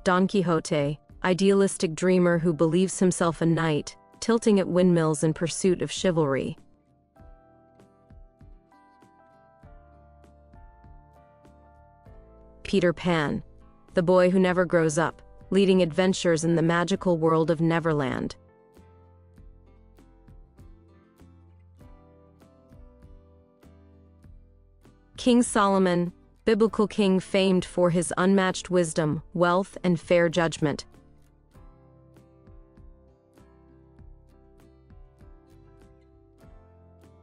Don Quixote, idealistic dreamer who believes himself a knight, tilting at windmills in pursuit of chivalry. Peter Pan, the boy who never grows up, leading adventures in the magical world of Neverland. King Solomon, biblical king famed for his unmatched wisdom, wealth, and fair judgment.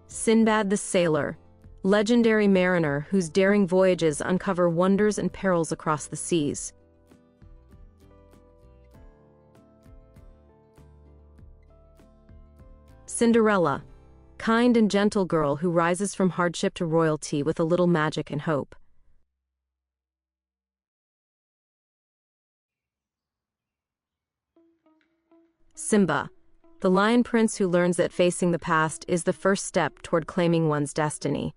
Sinbad the Sailor, legendary mariner whose daring voyages uncover wonders and perils across the seas. Cinderella, kind and gentle girl who rises from hardship to royalty with a little magic and hope. Simba, the lion prince who learns that facing the past is the first step toward claiming one's destiny.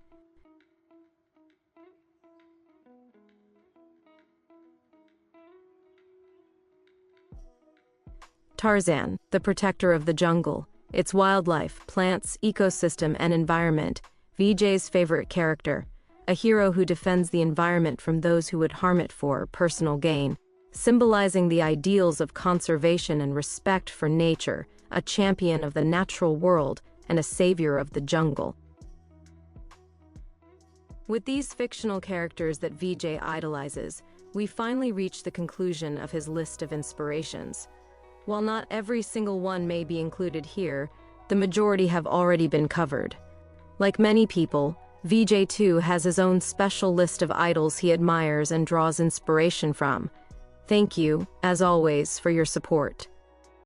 Tarzan, the protector of the jungle, its wildlife, plants, ecosystem, and environment, Vijay's favorite character, a hero who defends the environment from those who would harm it for personal gain, symbolizing the ideals of conservation and respect for nature, a champion of the natural world, and a savior of the jungle. With these fictional characters that Vijay idolizes, we finally reach the conclusion of his list of inspirations. While not every single one may be included here, the majority have already been covered. Like many people, Vijay too has his own special list of idols he admires and draws inspiration from. Thank you, as always, for your support.